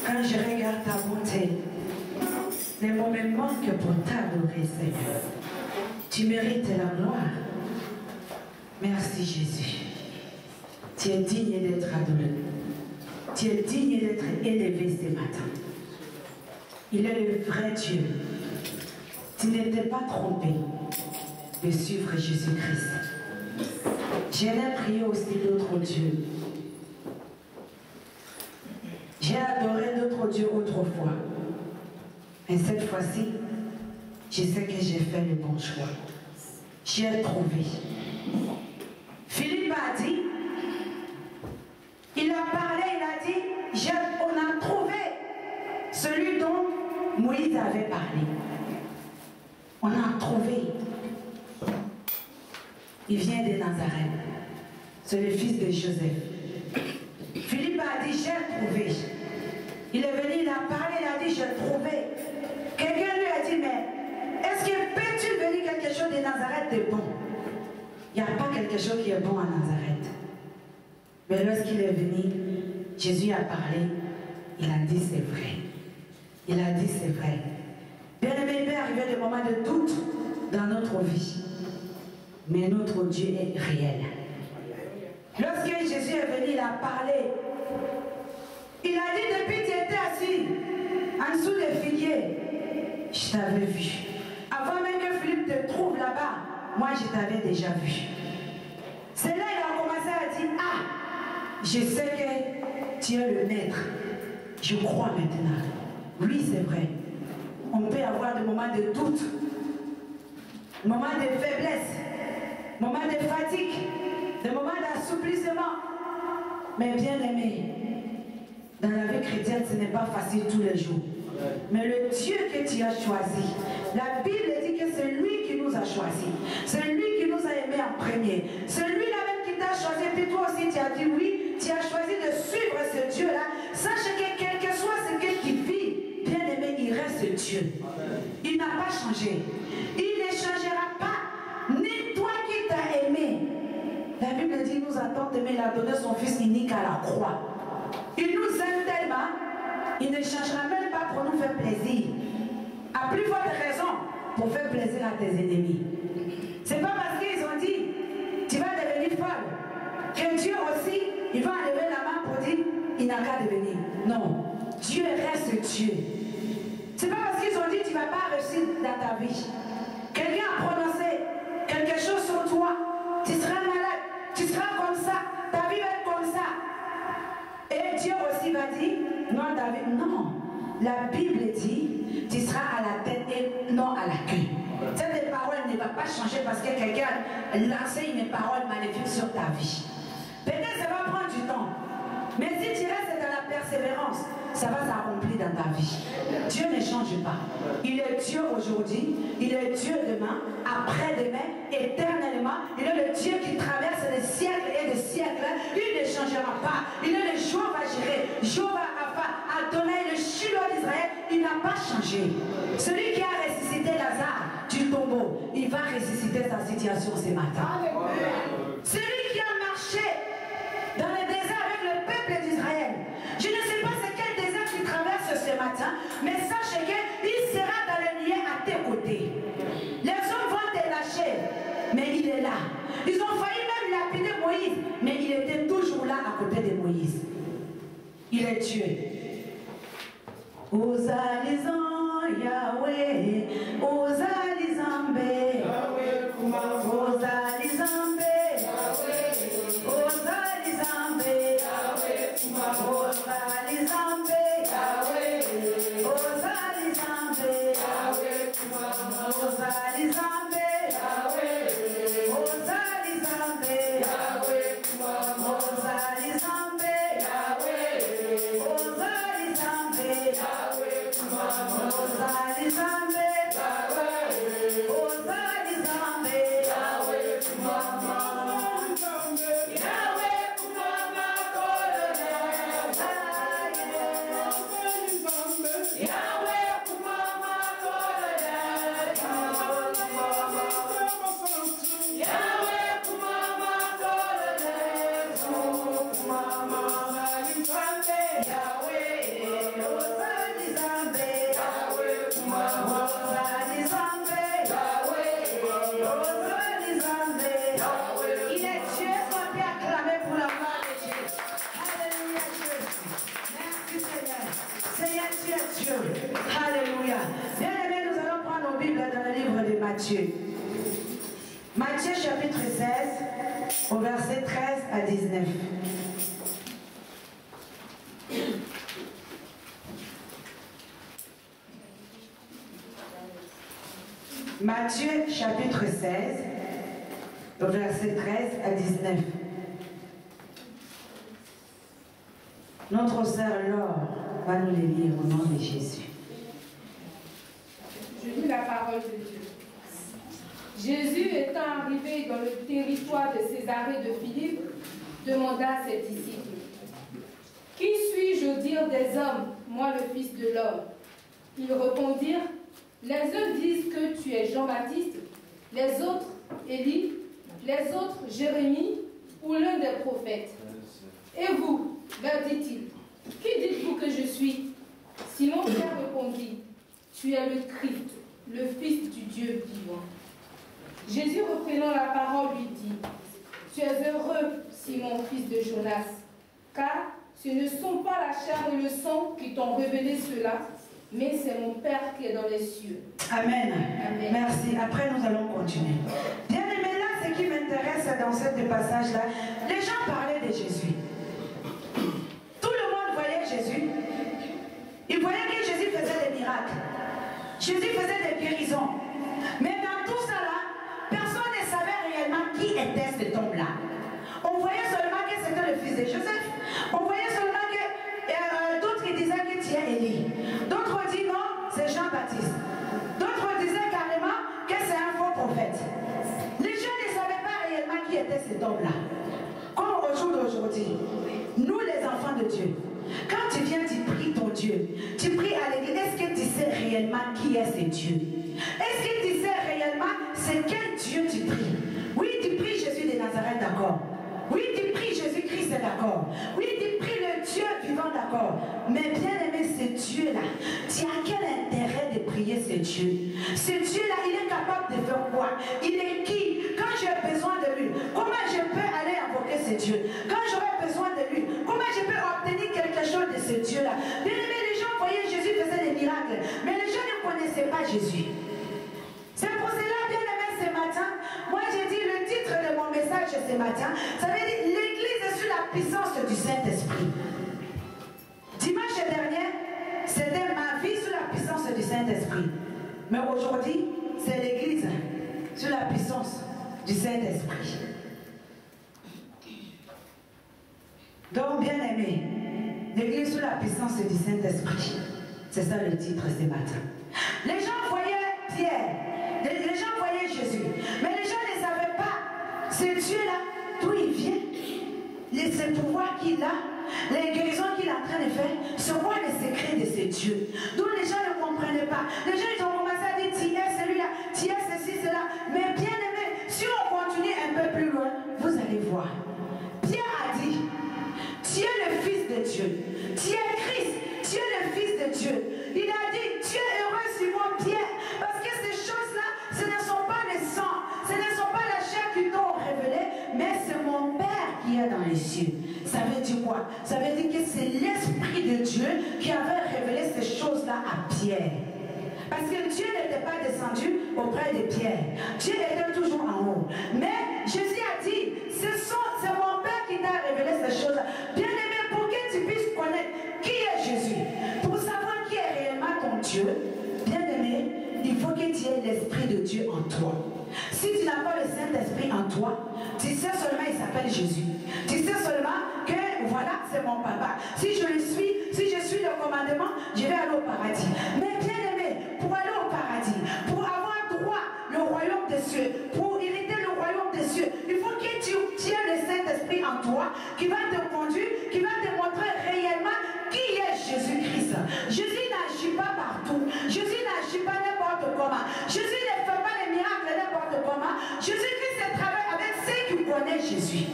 Quand je regarde ta bonté, les mots me manquent pour t'adorer, Seigneur. Tu mérites la gloire. Merci, Jésus. Tu es digne d'être adoré. Tu es digne d'être élevé ce matin. Il est le vrai Dieu. Tu n'étais pas trompé de suivre Jésus-Christ. Je n'ai prié aussi d'autres dieux. J'ai adoré d'autres dieux autrefois. Mais cette fois-ci, je sais que j'ai fait le bon choix. J'ai trouvé. Philippe a dit, il a parlé, il a dit, on a trouvé celui dont Moïse avait parlé. On a trouvé. Il vient de Nazareth. C'est le fils de Joseph. Philippe a dit, j'ai trouvé. Il est venu, il a parlé, il a dit, j'ai trouvé. Quelqu'un lui a dit, mais est-ce que peux-tu venir quelque chose de Nazareth de bon? Il n'y a pas quelque chose qui est bon à Nazareth. Mais lorsqu'il est venu, Jésus a parlé, il a dit c'est vrai. Il a dit c'est vrai. Bien-aimé, il peut arriver des moments de doute dans notre vie. Mais notre Dieu est réel. Lorsque Jésus est venu, il a parlé. Il a dit depuis que tu étais assis en dessous des figuiers, je t'avais vu. Avant même que Philippe te trouve là-bas, moi je t'avais déjà vu. C'est là qu'il a commencé à dire, ah, je sais que tu es le maître. Je crois maintenant. Oui, c'est vrai. On peut avoir des moments de doute, des moments de faiblesse, des moments de fatigue, des moments d'assouplissement. Mais bien aimé, dans la vie chrétienne, ce n'est pas facile tous les jours. Mais le Dieu que tu as choisi, la Bible dit que c'est lui qui nous a choisis. C'est lui qui nous a aimés en premier. C'est lui-là même qui t'a choisi. Et puis toi aussi, tu as dit oui. Tu as choisi de suivre ce Dieu-là. Sache que quel que soit ce qu'il vit, bien aimé, il reste Dieu. Il n'a pas changé. Il ne changera pas. Ni toi qui t'as aimé. La Bible dit, il nous a tant aimé, il a donné son Fils unique à la croix. Il nous aime tellement, il ne changera même pas pour nous faire plaisir. À plus forte raison, pour faire plaisir à tes ennemis. C'est pas parce qu'ils ont dit, tu vas devenir folle, que Dieu aussi, il va enlever la main pour dire, il n'a qu'à devenir. Non, Dieu reste Dieu. C'est pas parce qu'ils ont dit, tu ne vas pas réussir dans ta vie. Quelqu'un a prononcé quelque chose sur toi, tu seras malade, tu seras comme ça, ta vie va être comme ça. Et Dieu aussi va dire, non David, non. La Bible dit, tu seras à la tête et non à la queue. Cette parole ne va pas changer parce que quelqu'un a lancé une parole maléfique sur ta vie. Peut-être ça va prendre du temps. Mais si tu restes dans la persévérance, ça va s'accomplir dans ta vie. Dieu ne change pas. Il est Dieu aujourd'hui, il est Dieu demain, après-demain, éternellement. Il est le Dieu qui traverse les siècles et des siècles. Il ne changera pas. Il est le Jéhovah Jireh, Jéhovah Rapha, Adonai, le Shiloh d'Israël. Il n'a pas changé. Celui qui a ressuscité Lazare du tombeau, il va ressusciter sa situation ce matin. Celui qui a marché dans le désert avec le peuple d'Israël. Je ne sais pas c'est quel désert tu traverses ce matin, mais sache qu'il sera dans le lien à tes côtés. Les hommes vont te lâcher, mais il est là. Ils ont failli même lapider Moïse, mais il était toujours là à côté de Moïse. Il est Dieu. Ozalizan Yahweh, Ozalizambe, Ozalizambe, Ozalizambe, Ozalizambe, Ozalizambe, Ozalizambe, Ozalizambe, Ozalizambe, Ozalizambe, Ozalizambe, Matthieu. Matthieu chapitre 16, au verset 13 à 19. Matthieu chapitre 16, au verset 13 à 19. Notre sœur Laure va nous les lire au nom de Jésus. Je lis la parole de Dieu. Jésus étant arrivé dans le territoire de Césarée de Philippe, demanda à ses disciples, « Qui suis-je au dire des hommes, moi le Fils de l'homme » Ils répondirent, « Les uns disent que tu es Jean-Baptiste, les autres Élie, les autres Jérémie ou l'un des prophètes. Et vous, leur dit-il, qui dites-vous que je suis » Simon-Pierre répondit, « Tu es le Christ, le Fils du Dieu vivant. » Jésus reprenant la parole lui dit, « Tu es heureux, Simon, fils de Jonas, car ce ne sont pas la chair et le sang qui t'ont révélé cela, mais c'est mon Père qui est dans les cieux. » Amen. Amen. Merci. Après, nous allons continuer. Bien aimé, là, ce qui m'intéresse dans ce passage-là, les gens parlaient de Jésus. Tout le monde voyait Jésus. Ils voyaient que Jésus faisait des miracles. Jésus faisait des guérisons. Mais dans tout ça là, personne ne savait réellement qui était cet homme-là. On voyait seulement que c'était le fils de Joseph. On voyait seulement que d'autres qui disaient que tu es Élie. D'autres disaient non, c'est Jean-Baptiste. D'autres disaient carrément que c'est un faux prophète. Les gens ne savaient pas réellement qui était cet homme-là. Comme au jour d'aujourd'hui, nous les enfants de Dieu, quand tu viens, tu pries ton Dieu, tu pries à l'église, est-ce que tu sais réellement qui est ce Dieu? Est-ce que tu sais réellement c'est quel Dieu tu pries? Oui, tu pries Jésus de Nazareth, d'accord. Oui, tu pries Jésus-Christ, d'accord. Oui, tu pries le Dieu vivant, d'accord. Mais bien aimé, ce Dieu-là, tu as quel intérêt de prier ce Dieu? Ce Dieu-là, il est capable de faire quoi? Il est qui? Quand j'ai besoin de lui, comment je peux aller invoquer ce Dieu? Quand j'aurai besoin de lui, comment je peux obtenir quelque chose de ce Dieu-là? Bien aimé, les gens voyaient Jésus faisait des miracles, mais les gens ne connaissaient pas Jésus. C'est pour cela, bien aimé, ce matin, moi j'ai dit le titre de mon message ce matin, ça veut dire l'église est sous la puissance du Saint-Esprit. Dimanche dernier, c'était ma vie sous la puissance du Saint-Esprit. Mais aujourd'hui, c'est l'église sous la puissance du Saint-Esprit. Donc, bien aimé, l'église sous la puissance du Saint-Esprit. C'est ça le titre ce matin. Les gens voyaient Pierre. Les gens voyaient Jésus, mais les gens ne savaient pas ce Dieu-là, d'où il vient, ce pouvoir qu'il a, les guérisons qu'il est en train de faire, c'est quoi le secret de ce Dieu? Donc les gens ne comprenaient pas. Les gens ils ont commencé à dire, tu es celui-là, tu es ceci, cela. Mais bien aimé, si on continue un peu plus loin, vous allez voir. Pierre a dit, tu es le Fils de Dieu, tu es Christ, tu es le Fils de Dieu. Il a dit, tu es heureux Simon Pierre, parce que ces choses-là, ce ne sont pas les sangs, ce ne sont pas la chair qui t'ont révélé, mais c'est mon Père qui est dans les cieux. Ça veut dire quoi? Ça veut dire que c'est l'Esprit de Dieu qui avait révélé ces choses-là à Pierre. Parce que Dieu n'était pas descendu auprès de Pierre. Dieu était toujours en haut. Mais Jésus a dit, c'est mon Père qui t'a révélé ces choses-là. Bien aimé, pour que tu puisses connaître qui est Jésus, pour savoir qui est réellement ton Dieu, bien aimé, il faut que tu aies l'Esprit de Dieu en toi. Si tu n'as pas le Saint-Esprit en toi, tu sais seulement il s'appelle Jésus. Tu sais seulement que voilà, c'est mon papa. Si je suis le commandement, je vais aller au paradis. Mais bien aimé, pour aller au paradis, pour avoir droit le royaume des cieux, pour hériter le royaume des cieux, il faut que tu aies le Saint-Esprit en toi qui va te conduire, qui va te montrer réellement qui est Jésus-Christ. Jésus n'agit pas partout. Jésus n'agit pas n'importe comment. Jésus ne fait pas les miracles n'importe comment. Jésus-Christ travaille avec ceux qui connaissent Jésus.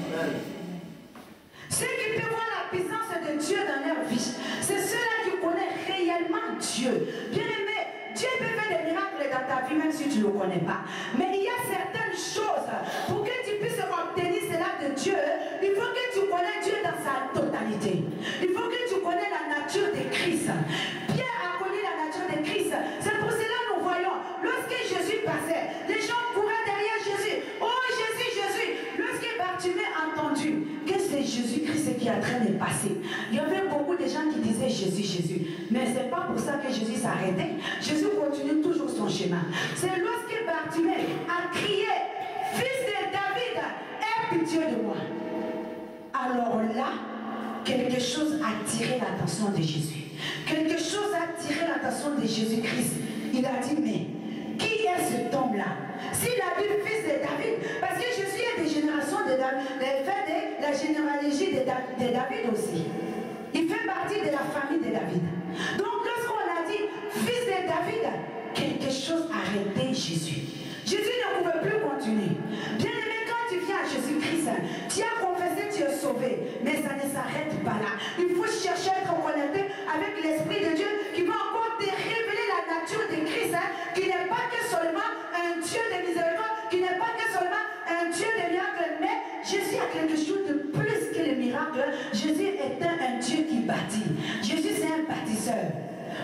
Ceux qui peuvent voir la puissance de Dieu dans leur vie, c'est ceux-là qui connaissent réellement Dieu. Bien aimé, Dieu peut faire des miracles dans ta vie même si tu ne le connais pas. Mais il y a certaines choses, pour que tu puisses obtenir cela de Dieu, il faut que tu connais Dieu dans sa totalité. Il faut que tu connais la nature de Christ. Pierre a connu la nature de Christ. C'est pour cela que nous voyons, lorsque Jésus passait, les gens Jésus, Jésus. Mais ce n'est pas pour ça que Jésus s'arrêtait. Jésus continue toujours son chemin. C'est lorsque Bartimée a crié, fils de David, aie pitié de moi. Alors là, quelque chose a attiré l'attention de Jésus. Quelque chose a attiré l'attention de Jésus-Christ. Il a dit, mais qui est cet homme-là? S'il a dit fils de David, parce que Jésus est des générations de David, il fait de la généalogie de David aussi. Il fait partie de la famille de David. Donc lorsqu'on a dit fils de David, quelque chose a arrêté Jésus. Jésus ne pouvait plus continuer. Bien aimé, quand tu viens à Jésus-Christ, tu as confessé, tu es sauvé. Mais ça ne s'arrête pas là. Il faut chercher à être connecté avec l'Esprit de Dieu qui va encore te révéler la nature de Christ, qui n'est pas que seulement un Dieu de miséricorde, qui n'est pas que seulement un Dieu de miracles, mais Jésus a quelque chose de plus que les miracles. Jésus est un Dieu qui bâtit. Jésus c'est un bâtisseur.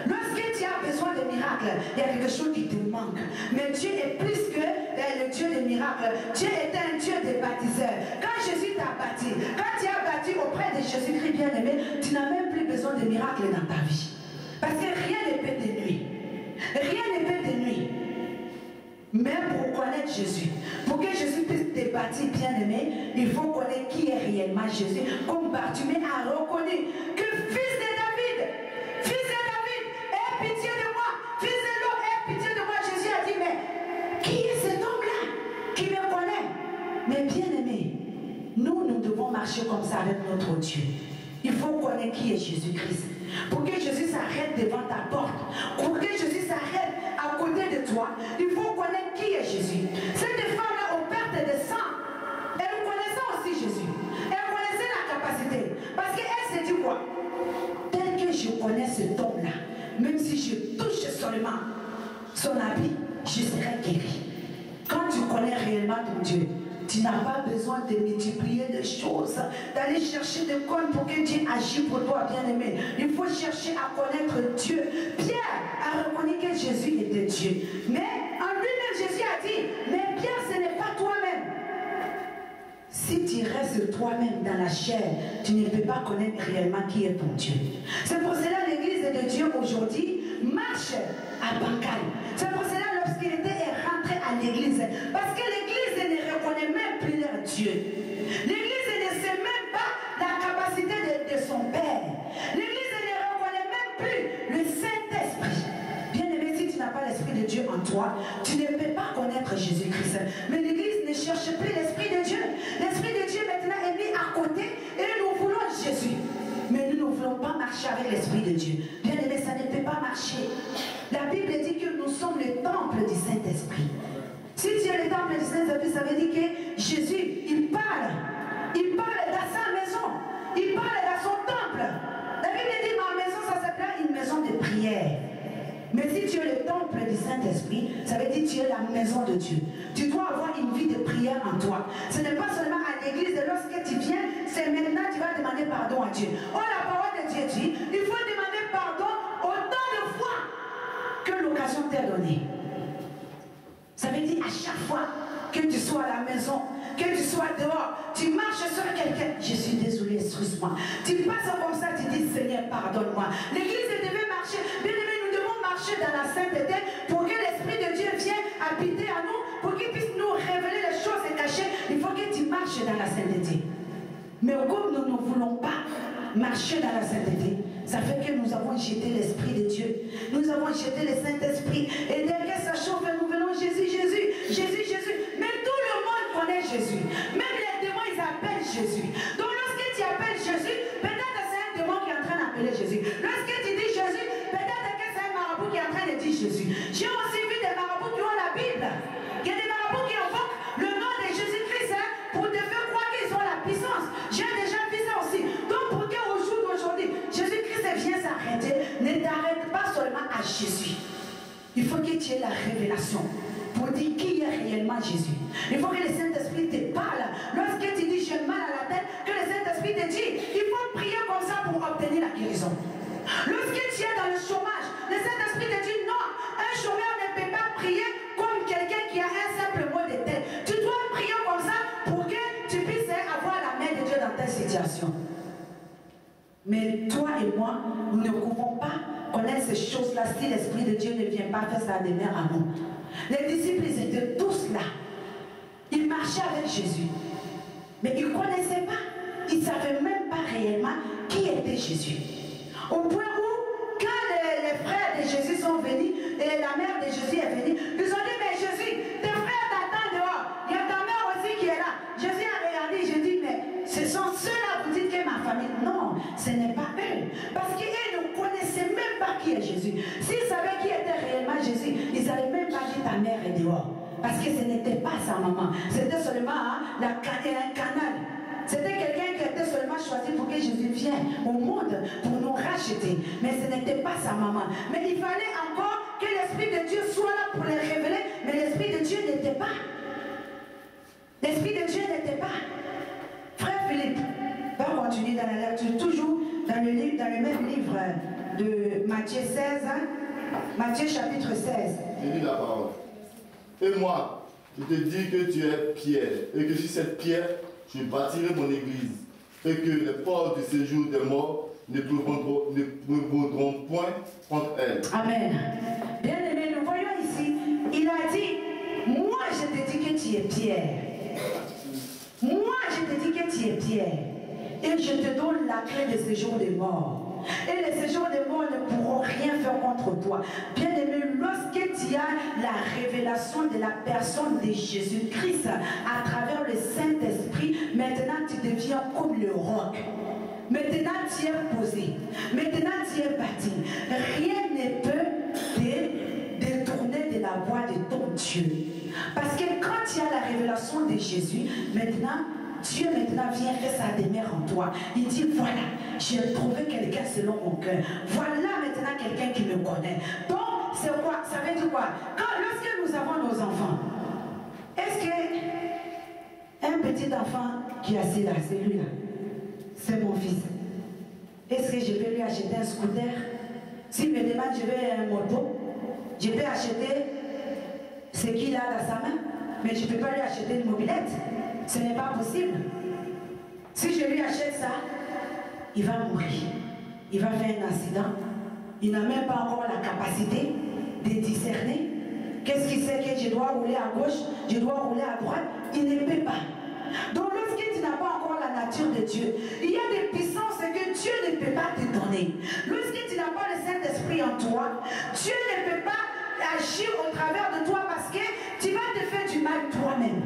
Lorsque tu as besoin de miracles, il y a quelque chose qui te manque. Mais Dieu est plus que le Dieu des miracles. Dieu est un Dieu des bâtisseurs. Quand Jésus t'a bâti, quand tu as bâti auprès de Jésus-Christ bien-aimé, tu n'as même plus besoin de miracles dans ta vie. Parce que rien ne peut te nuire. Rien ne peut te nuire. Même pour connaître Jésus, pour que Jésus puisse te bâtir bien-aimé, il faut connaître qui est réellement Jésus. Comme Bartimée a reconnu que fils de David, aie pitié de moi, fils de l'eau, aie pitié de moi. Jésus a dit, mais qui est cet homme-là qui me connaît? Mais bien-aimé, nous devons marcher comme ça avec notre Dieu. Il faut connaître qui est Jésus-Christ. Pour que Jésus s'arrête devant ta porte, pour que Jésus s'arrête à côté de toi, il faut connaître qui est Jésus. Cette femme-là, aux pertes de sang, elle connaissait aussi Jésus. Elle connaissait la capacité. Parce qu'elle s'est dit quoi? Tel que je connais cet homme-là, même si je touche seulement son habit, je serai guéri. Quand tu connais réellement ton Dieu, tu n'as pas besoin de multiplier des choses, d'aller chercher des comptes pour que Dieu agisse pour toi, bien-aimé. Il faut chercher à connaître Dieu. Pierre a reconnu que Jésus était Dieu. Mais en lui-même, Jésus a dit, mais Pierre, ce n'est pas toi-même. Si tu restes toi-même dans la chair, tu ne peux pas connaître réellement qui est ton Dieu. C'est pour cela que l'église de Dieu aujourd'hui marche à Bancal. C'est pour cela lorsqu'il était rentré à l'église. Parce que l'église ne reconnaît même plus leur Dieu. L'église ne sait même pas la capacité de son Père. L'église ne reconnaît même plus le Saint-Esprit. Bien aimé, si tu n'as pas l'Esprit de Dieu en toi, tu ne peux pas connaître Jésus-Christ. Mais l'église ne cherche plus l'Esprit de Dieu. L'Esprit de Dieu maintenant est mis à côté et nous voulons Jésus. Mais nous ne voulons pas marcher avec l'Esprit de Dieu. Bien aimé, ça ne peut pas marcher. La Bible dit que nous sommes le temple du Saint-Esprit. Si tu es le temple du Saint-Esprit, ça veut dire que Jésus, il parle dans sa maison. Il parle dans son temple. La Bible dit, ma maison, ça s'appelle une maison de prière. Mais si tu es le temple du Saint-Esprit, ça veut dire que tu es la maison de Dieu. Tu dois avoir une vie de prière en toi. Ce n'est pas seulement à l'église, lorsque tu viens, c'est maintenant que tu vas demander pardon à Dieu. Oh, la parole de Dieu dit, il faut demander pardon autant de fois que l'occasion t'est donnée. Ça veut dire à chaque fois que tu sois à la maison, que tu sois dehors, tu marches sur quelqu'un, je suis désolé, excuse-moi. Tu passes comme ça, tu dis Seigneur, pardonne-moi. L'église devait marcher, bien aimé, nous devons marcher dans la sainteté pour que l'Esprit de Dieu vienne habiter à nous, pour qu'il puisse nous révéler les choses cachées. Il faut que tu marches dans la sainteté. Mais comme nous ne voulons pas marcher dans la sainteté, ça fait que nous avons jeté l'Esprit de Dieu. Nous avons jeté le Saint-Esprit. Et dès que ça chauffe, nous venons Jésus, Jésus, Jésus, Jésus. Mais tout le monde connaît Jésus. Même les démons, ils appellent Jésus. Donc lorsque tu appelles Jésus, peut-être c'est un démon qui est en train d'appeler Jésus. Lorsque tu dis Jésus, peut-être que c'est un marabout qui est en train de dire Jésus. J'ai aussi vu des marabouts qui ont la Bible. Il y a des marabouts qui invoquent le nom de Jésus-Christ pour te faire croire qu'ils ont la puissance. J'ai déjà vu ça aussi. Donc pour qu'au jour d'aujourd'hui, Jésus-Christ vient s'arrêter, ne t'arrête pas seulement à Jésus. Il faut que tu aies la révélation pour dire qui est réellement Jésus. Il faut que le Saint-Esprit te parle. Lorsque tu dis j'ai mal à la tête, que le Saint-Esprit te dit il faut prier comme ça pour obtenir la guérison. Lorsque tu es dans le chômage, le Saint-Esprit te dit non, un chômeur ne peut pas prier comme quelqu'un qui a un simple mot de tête. Tu dois prier comme ça pour que tu puisses avoir la main de Dieu dans ta situation. Mais toi et et moi, nous ne pouvons pas connaître ces choses-là si l'Esprit de Dieu ne vient pas faire sa demeure à nous. Les disciples, ils étaient tous là. Ils marchaient avec Jésus. Mais ils ne connaissaient pas. Ils ne savaient même pas réellement qui était Jésus. Au point où, quand les frères de Jésus sont venus, et la mère de Jésus est venue, ils ont dit, mais Jésus, tes frères t'attendent dehors. Il y a ta mère aussi qui est là. Jésus a regardé, je dis, mais ce sont ceux-là, vous dites que ma famille. Non, ce n'est pas eux. Parce qu'ils ne connaissaient même pas qui est Jésus. S'ils savaient qui était réellement Jésus, ils n'avaient même pas dit ta mère est dehors. Parce que ce n'était pas sa maman. C'était seulement un canal. C'était quelqu'un qui était seulement choisi pour que Jésus vienne au monde pour nous racheter. Mais ce n'était pas sa maman. Mais il fallait encore que l'Esprit de Dieu soit là pour les révéler. Mais l'Esprit de Dieu n'était pas. L'Esprit de Dieu n'était pas. Frère Philippe, va continuer dans la lecture, toujours dans le même livre de Matthieu 16, Matthieu chapitre 16. Je lis la parole. Et moi, je te dis que tu es Pierre, et que sur cette pierre, je bâtirai mon église, et que les portes du séjour des morts ne prévaudront point contre elle. Amen. Bien aimé, nous voyons ici, il a dit, moi je te dis que tu es Pierre. Moi je te dis que tu es Pierre. Et je te donne la clé de séjour des morts. Et les séjours des morts ne pourront rien faire contre toi. Bien aimé, lorsque tu as la révélation de la personne de Jésus-Christ à travers le Saint-Esprit, maintenant tu deviens comme le roc. Maintenant tu es posé. Maintenant tu es bâti. Rien ne peut te détourner de la voie de ton Dieu. Parce que quand tu as la révélation de Jésus, maintenant, Dieu maintenant vient faire sa demeure en toi. Il dit, voilà, j'ai trouvé quelqu'un selon mon cœur. Voilà maintenant quelqu'un qui me connaît. Donc, c'est quoi? Ça veut dire quoi? Lorsque nous avons nos enfants, est-ce qu'un petit enfant qui est assis là, c'est lui là, c'est mon fils. Est-ce que je vais lui acheter un scooter? S'il me demande, je veux un moto, je peux acheter ce qu'il a dans sa main, mais je ne peux pas lui acheter une mobilette. Ce n'est pas possible. Si je lui achète ça, il va mourir. Il va faire un accident. Il n'a même pas encore la capacité de discerner. Qu'est-ce qu'il sait que je dois rouler à gauche, je dois rouler à droite? Il ne peut pas. Donc lorsque tu n'as pas encore la nature de Dieu, il y a des puissances que Dieu ne peut pas te donner. Lorsque tu n'as pas le Saint-Esprit en toi, Dieu ne peut pas agir au travers de toi parce que tu vas te faire du mal toi-même.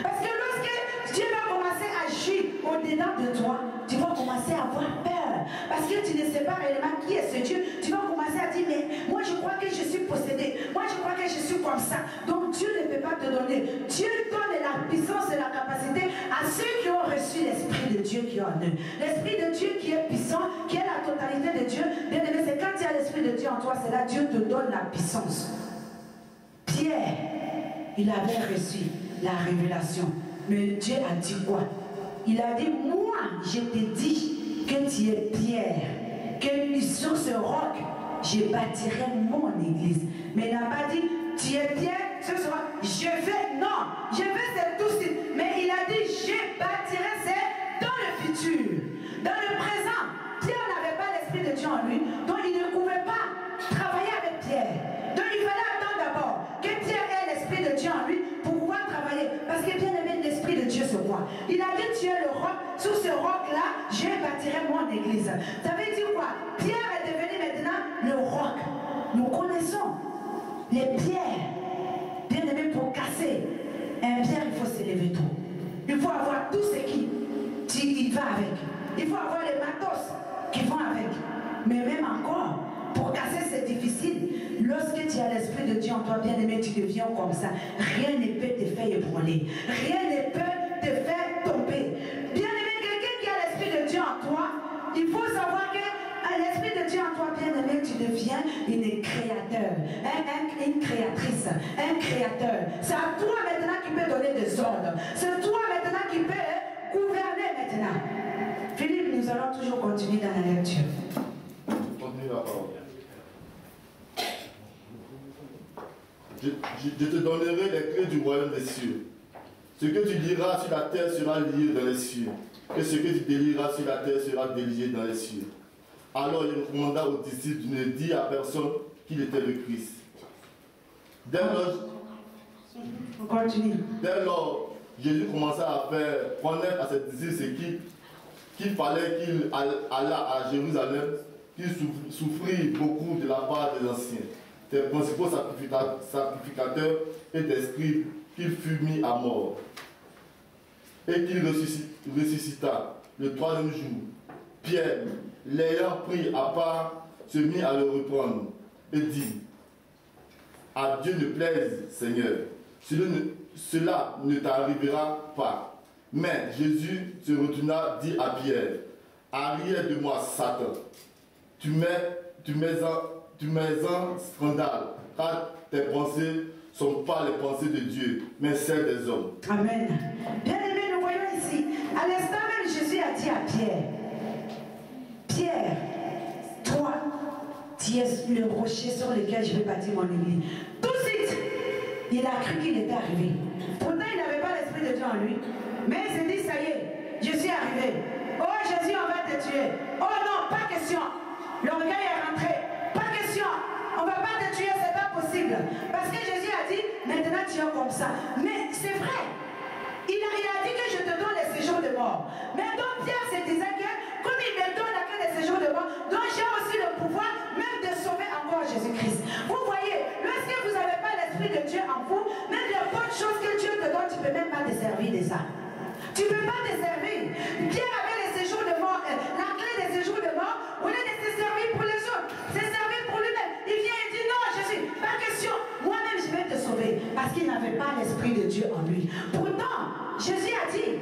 Parce que lorsque Dieu va commencer à agir au-dedans de toi, tu vas commencer à avoir peur. Parce que tu ne sais pas réellement qui est ce Dieu. Tu vas commencer à dire, mais moi je crois que je suis possédé. Moi je crois que je suis comme ça. Donc Dieu ne peut pas te donner. Dieu donne la puissance et la capacité à ceux qui ont reçu l'Esprit de Dieu qui est en eux. L'Esprit de Dieu qui est puissant, qui est la totalité de Dieu. Bien aimé, c'est quand il y a l'Esprit de Dieu en toi, c'est là Dieu te donne la puissance. Pierre, il avait reçu la révélation. Mais Dieu a dit quoi? Il a dit, moi, je te dis que tu es Pierre, que sur ce roc, je bâtirai mon église. Mais il n'a pas dit, tu es Pierre, ce soir, je vais, non, je vais c'est tout de suite. Mais il a dit, je bâtirai, c'est dans le futur, dans le présent. Pierre n'avait pas l'Esprit de Dieu en lui, donc il ne pouvait pas travailler avec Pierre. Donc il fallait attendre d'abord que Pierre ait l'Esprit de Dieu en lui pour pouvoir travailler. Parce que bien aimé, l'Esprit de Dieu c'est quoi? Il a dit, tu es le roc, sur ce roc-là, je bâtirai mon église. Ça veut dire quoi? Pierre est devenu maintenant le roc. Nous connaissons les pierres. Bien aimé, pour casser un pierre, il faut s'élever tôt. Il faut avoir tout ce qui va avec. Il faut avoir les matos qui vont avec. Mais même encore, pour casser c'est difficile. Lorsque tu as l'Esprit de Dieu en toi, bien aimé, tu deviens comme ça. Rien ne peut te faire ébranler. Rien ne peut te faire tomber. Bien aimé, quelqu'un qui a l'Esprit de Dieu en toi, il faut savoir que l'Esprit de Dieu en toi, bien aimé, tu deviens une créateur, une créatrice, un créateur. C'est à toi maintenant qui peut donner des ordres. C'est toi maintenant qui peux gouverner maintenant. Philippe, nous allons toujours continuer dans la lecture. Continue la parole. Je te donnerai les clés du royaume des cieux. Ce que tu liras sur la terre sera lié dans les cieux. Et ce que tu délieras sur la terre sera délié dans les cieux. Alors il recommanda aux disciples de ne dire à personne qu'il était le Christ. Dès lors, Jésus commença à faire connaître à ses disciples qu'il fallait qu'il allât à Jérusalem, qu'il souffrit beaucoup de la part des anciens, des principaux sacrificateurs et des scribes, qu'il fut mis à mort, et qu'il ressuscita le troisième jour. Pierre, l'ayant pris à part, se mit à le reprendre et dit: à Dieu ne plaise, Seigneur, cela ne t'arrivera pas. Mais Jésus se retourna, dit à Pierre: arrière de moi, Satan, tu mets en scandale, car tes pensées ne sont pas les pensées de Dieu, mais celles des hommes. Amen. Bien aimé, nous voyons ici, à l'instant même, Jésus a dit à Pierre: Pierre, toi, tu es le rocher sur lequel je vais bâtir mon église. Tout de suite, il a cru qu'il était arrivé. Pourtant, il n'avait pas l'Esprit de Dieu en lui. Mais il s'est dit: ça y est, je suis arrivé. Oh Jésus, on va te tuer. Oh non, pas question. L'orgueil est rentré. Pas question. On ne va pas te tuer, c'est pas possible. Parce que Jésus a dit: maintenant tu es comme ça. Mais c'est vrai. Il a dit que je te donne les séjours de mort. Mais donc Pierre se disait que comme il me donne la clé des séjours de mort, donc j'ai aussi le pouvoir même de sauver encore Jésus-Christ. Vous voyez, lorsque vous n'avez pas l'Esprit de Dieu en vous, même les bonnes choses que Dieu te donne, tu ne peux même pas te servir de ça. Tu ne peux pas te servir. Pierre avait les séjours de mort, la clé des séjours de mort, au lieu de se servir pour les autres, se servir pour lui-même. Il vient et dit: non Jésus, pas question, moi-même je vais te sauver. Parce qu'il n'avait pas l'Esprit de Dieu en lui. Pourtant, Jésus a dit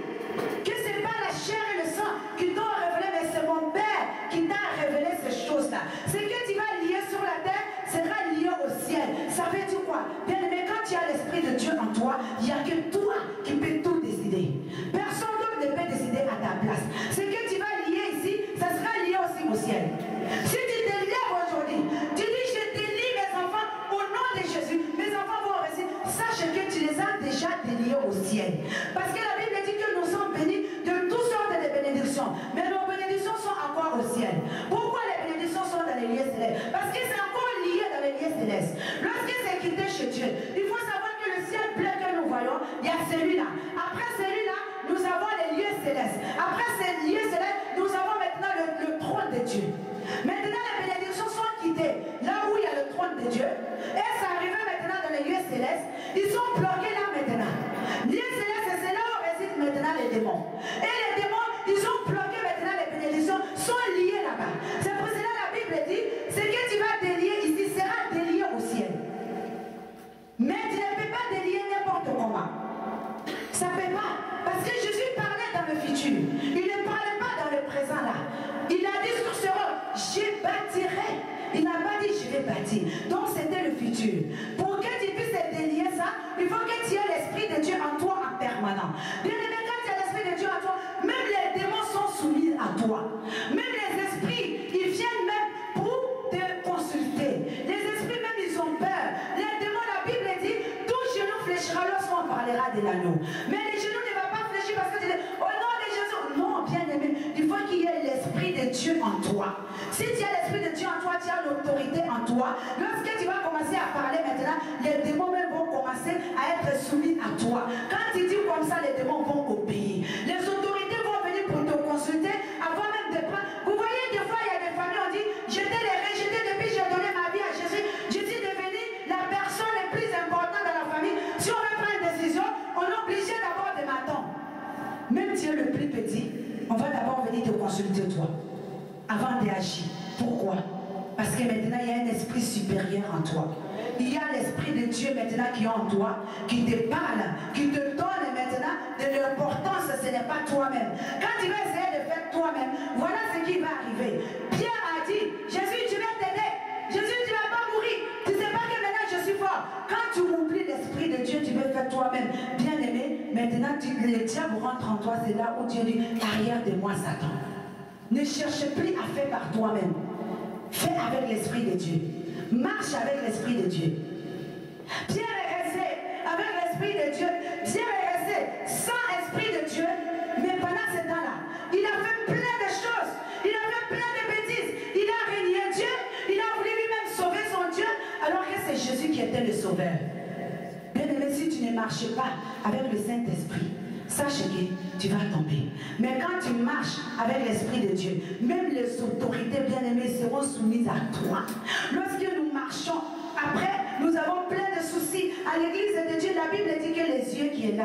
que ce n'est pas la chair et le sang qui t'ont révélé, mais c'est mon Père qui t'a révélé ces choses-là. Ce que tu vas lier sur la terre sera lié au ciel. Ça veut dire quoi? Bien aimé, quand tu as l'Esprit de Dieu en toi, il n'y a que toi qui peux tout décider. Personne d'autre ne peut décider à ta place. Ce que tu vas lier ici, ça sera lié aussi au ciel. Si tu te lèves aujourd'hui, tu dis: je délie mes enfants au nom de Jésus, mes enfants vont réussir. Sache que tu les as déjà déliés au ciel. Parce que la Bible dit que nous sommes bénis de toutes sortes de bénédictions. Mais nos bénédictions sont encore au ciel. Pourquoi les bénédictions sont dans les lieux célestes? Parce que c'est encore lié dans les lieux célestes. Lorsque c'est quitté chez Dieu, il faut savoir que le ciel bleu que nous voyons, il y a celui-là. Après celui-là, nous avons les lieux célestes. Après ces lieux célestes, nous avons maintenant le trône de Dieu. Maintenant, les bénédictions sont quittées là où il y a le trône de Dieu. Et ça arrive maintenant dans les lieux célestes. Ils sont bloqués là maintenant. Lieux célestes, c'est là où résident maintenant les démons. Et les démons, ils sont bloqués maintenant, les bénédictions sont liées là-bas. C'est pour cela la Bible dit: ce que tu vas délier ici sera délié au ciel. Mais tu ne peux pas délier n'importe comment. Ça ne peut pas. Parce que Jésus parlait dans le futur. Il ne parlait pas dans le présent là. Il a dit sur ce rôle: je bâtirai. Il n'a pas dit: je vais bâtir. Donc c'était le futur. Pour que tu puisses délier ça, il faut que tu aies l'Esprit de Dieu en toi en permanent. Bien aimé, quand tu as l'Esprit de Dieu en toi, même les démons sont soumis à toi. Même les esprits, ils viennent même pour te consulter. Les esprits même, ils ont peur. Les démons, la Bible dit: tout genou fléchira lorsqu'on parlera de l'agneau. Mais les genoux ne vont pas fléchir parce que tu dis: au nom de Jésus. Non, bien aimé, il faut qu'il y ait l'Esprit de Dieu en toi. Si tu as l'Esprit de Dieu en toi, tu as l'autorité en toi. Lorsque tu vas commencer à parler maintenant, les démons même vont commencer à être soumis à toi. Quand tu dis comme ça, les démons vont obéir. Les autorités vont venir pour te consulter avant même de prendre. Vous voyez, des fois, il y a des familles, on dit: je t'ai les rejetés depuis que j'ai donné ma vie à Jésus. Je suis devenue la personne la plus importante dans la famille. Si on veut prendre une décision, on est obligé d'abord de m'attendre. Même si tu es le plus petit, on va d'abord venir te consulter toi avant d'agir. Pourquoi? Parce que maintenant il y a un esprit supérieur en toi. Il y a l'Esprit de Dieu maintenant qui est en toi, qui te parle, qui te donne maintenant de l'importance. Ce n'est pas toi-même. Quand tu vas essayer de faire toi-même, voilà ce qui va arriver. Pierre a dit: Jésus, tu vas t'aider. Jésus, tu ne vas pas mourir. Tu ne sais pas que maintenant je suis fort. Quand tu oublies l'Esprit de Dieu, tu veux faire toi-même. Bien aimé, maintenant le diable rentre en toi. C'est là où Dieu dit: arrière de moi, Satan. Ne cherche plus à faire par toi-même. Fais avec l'Esprit de Dieu. Marche avec l'Esprit de Dieu. Pierre est resté avec l'Esprit de Dieu. Pierre est resté sans Esprit de Dieu. Mais pendant ce temps-là, il a fait plein de choses. Il a fait plein de bêtises. Il était le sauveur. Bien aimé, si tu ne marches pas avec le Saint-Esprit, sache que tu vas tomber. Mais quand tu marches avec l'Esprit de Dieu, même les autorités bien-aimées seront soumises à toi. Lorsque nous marchons, après, nous avons plein de soucis. À l'église de Dieu, la Bible dit que les yeux qui est là,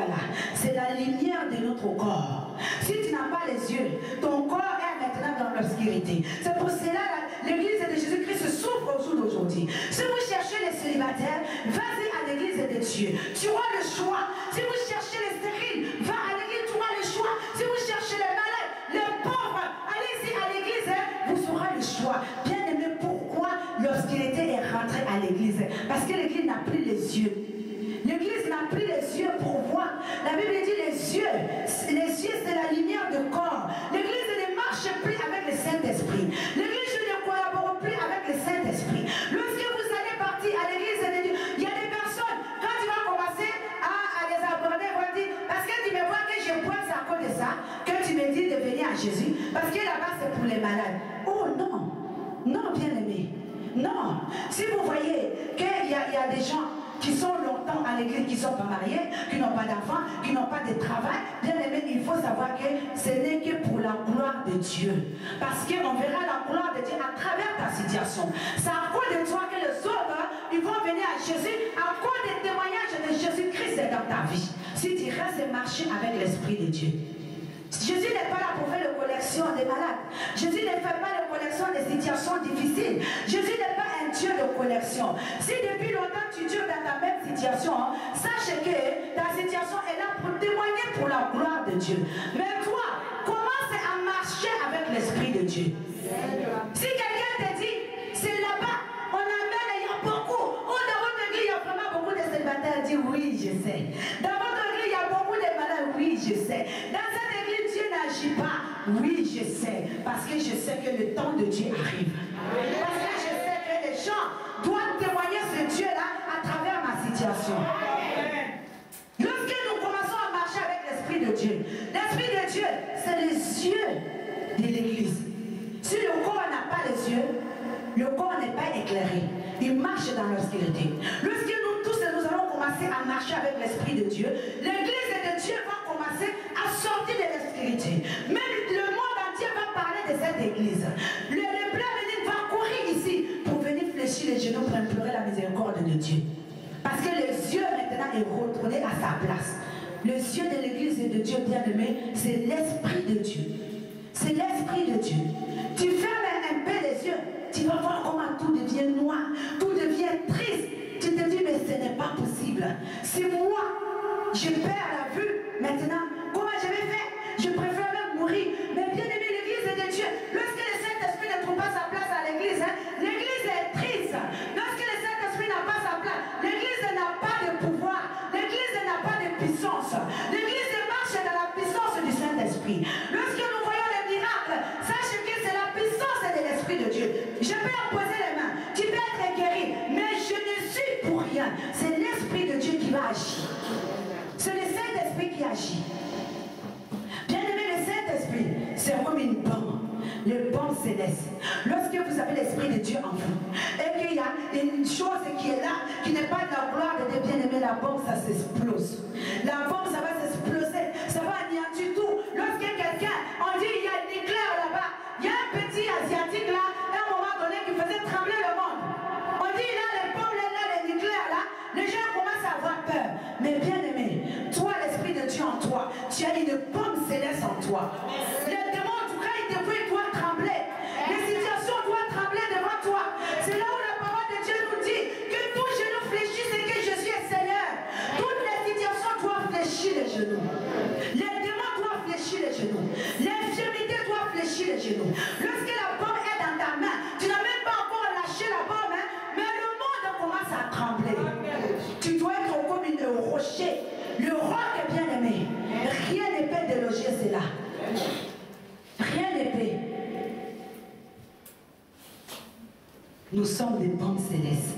c'est la lumière de notre corps. Si tu n'as pas les yeux, ton corps est maintenant dans l'obscurité. C'est pour cela que l'église de Jésus-Christ souffre au jour d'aujourd'hui. Si vous cherchez les célibataires, vas-y à l'église de Dieu. Tu auras le choix. Si vous cherchez les stériles, va à l'église, tu auras le choix. Si vous cherchez les malades, les pauvres, allez-y à l'église, vous aurez le choix. Bien aimé, pourquoi l'obscurité est rentrée à l'église? Parce que l'église n'a plus les yeux. L'église n'a plus les yeux pour voir. La Bible dit les yeux c'est la lumière du corps. L'église ne marche plus avec le Saint-Esprit. L'église ne collabore plus avec le Saint-Esprit. Lorsque vous allez partir à l'église de Dieu, il y a des personnes, quand tu vas commencer à les aborder, vont dire, parce que tu me vois que je bois à cause de ça, que tu me dis de venir à Jésus, parce que là-bas c'est pour les malades. Oh non, non bien aimé, non. Si vous voyez qu'il y a des gens qui sont longtemps à l'église, qui ne sont pas mariés, qui n'ont pas d'enfants, qui n'ont pas de travail, bien aimé, il faut savoir que ce n'est que pour la gloire de Dieu. Parce qu'on verra la gloire de Dieu à travers ta situation. C'est à cause de toi que les autres, ils vont venir à Jésus, à cause des témoignages de Jésus-Christ dans ta vie. Si tu restes marcher avec l'Esprit de Dieu. Jésus n'est pas là pour faire la collection des malades. Jésus ne fait pas la collection des situations difficiles. Jésus n'est pas un Dieu de collection. Si depuis longtemps tu dures dans ta même situation, sache que ta situation est là pour témoigner pour la gloire de Dieu. Mais toi, commence à marcher avec l'Esprit de Dieu. Si quelqu'un te dit, c'est là-bas, on amène, il y a beaucoup. Oh, dans votre église, il y a vraiment beaucoup de célibataires. Dit oui, je sais. Dans votre église, il y a beaucoup de malades. Oui, je sais. Dans cette église, Dieu n'agit pas. Oui, je sais. Parce que je sais que le temps de Dieu arrive. Parce que je sais que les gens doivent témoigner ce Dieu-là à travers ma situation. Lorsque nous commençons à marcher avec l'Esprit de Dieu, l'Esprit de Dieu, c'est les yeux de l'église. Si le corps n'a pas les yeux, le corps n'est pas éclairé. Il marche dans l'obscurité. Lorsque nous tous, nous allons commencer à marcher avec l'Esprit de Dieu, l'église de Dieu va commencer à sortir de l'obscurité. Même le monde entier va parler de cette église. Le peuple va courir ici pour venir fléchir les genoux pour implorer la miséricorde de Dieu. Parce que le yeux maintenant est retourné à sa place. Le yeux de l'église de Dieu bien-aimé, c'est l'Esprit de Dieu. C'est l'Esprit de Dieu. Tu fermes un peu les yeux, tu vas voir comment tout devient noir, tout devient triste. Tu te dis, mais ce n'est pas possible. Si moi, je perds la vue, maintenant, comment je vais faire? Je préfère même mourir. Mais bien aimé, l'église de Dieu, lorsque le Saint-Esprit ne trouve pas sa place à l'église, l'église est triste. Lorsque le Saint-Esprit n'a pas sa place, l'église n'a pas de pouvoir, l'église n'a pas de puissance. L'église marche dans la puissance du Saint-Esprit. Lorsque nous voyons les miracles, sache que c'est la puissance de l'Esprit de Dieu. Je peux imposer les mains, tu peux être guéri, mais je ne suis pour rien. C'est l'Esprit de Dieu qui va agir. C'est le Saint-Esprit qui agit. Bien aimé, le Saint-Esprit, c'est comme une bombe. Le bombe céleste. Lorsque vous avez l'Esprit de Dieu en vous, et qu'il y a une chose qui est là, qui n'est pas de la gloire de Dieu, bien aimé, la bombe, ça s'explose. La bombe, ça va s'exploser, ça va anéantir tout. Lorsque quelqu'un, on dit, il y a un éclair là-bas, il y a un petit asiatique là, à un moment donné, qui faisait trembler le monde. On dit, là, les bombes, là, les éclairs là, les gens commencent à avoir peur. Mais bien aimé, toi, l'Esprit de Dieu en toi, tu as une bombe céleste en toi. Les démons, en tout cas, ils devraient toi trembler. Les situations doivent trembler devant toi. C'est là où la parole de Dieu nous dit que tout genou fléchisse et que Jésus est Seigneur. Toutes les situations doivent fléchir les genoux. Les démons doivent fléchir les genoux. L'infirmité doit fléchir les genoux. Lorsque la bombe est dans ta main, tu n'as même pas encore lâché la bombe, hein, mais le monde commence à trembler. Tu dois être comme un rocher. Le roc est bien aimé. Rien ne peut déloger cela. Rien ne peut. Nous sommes des bombes célestes.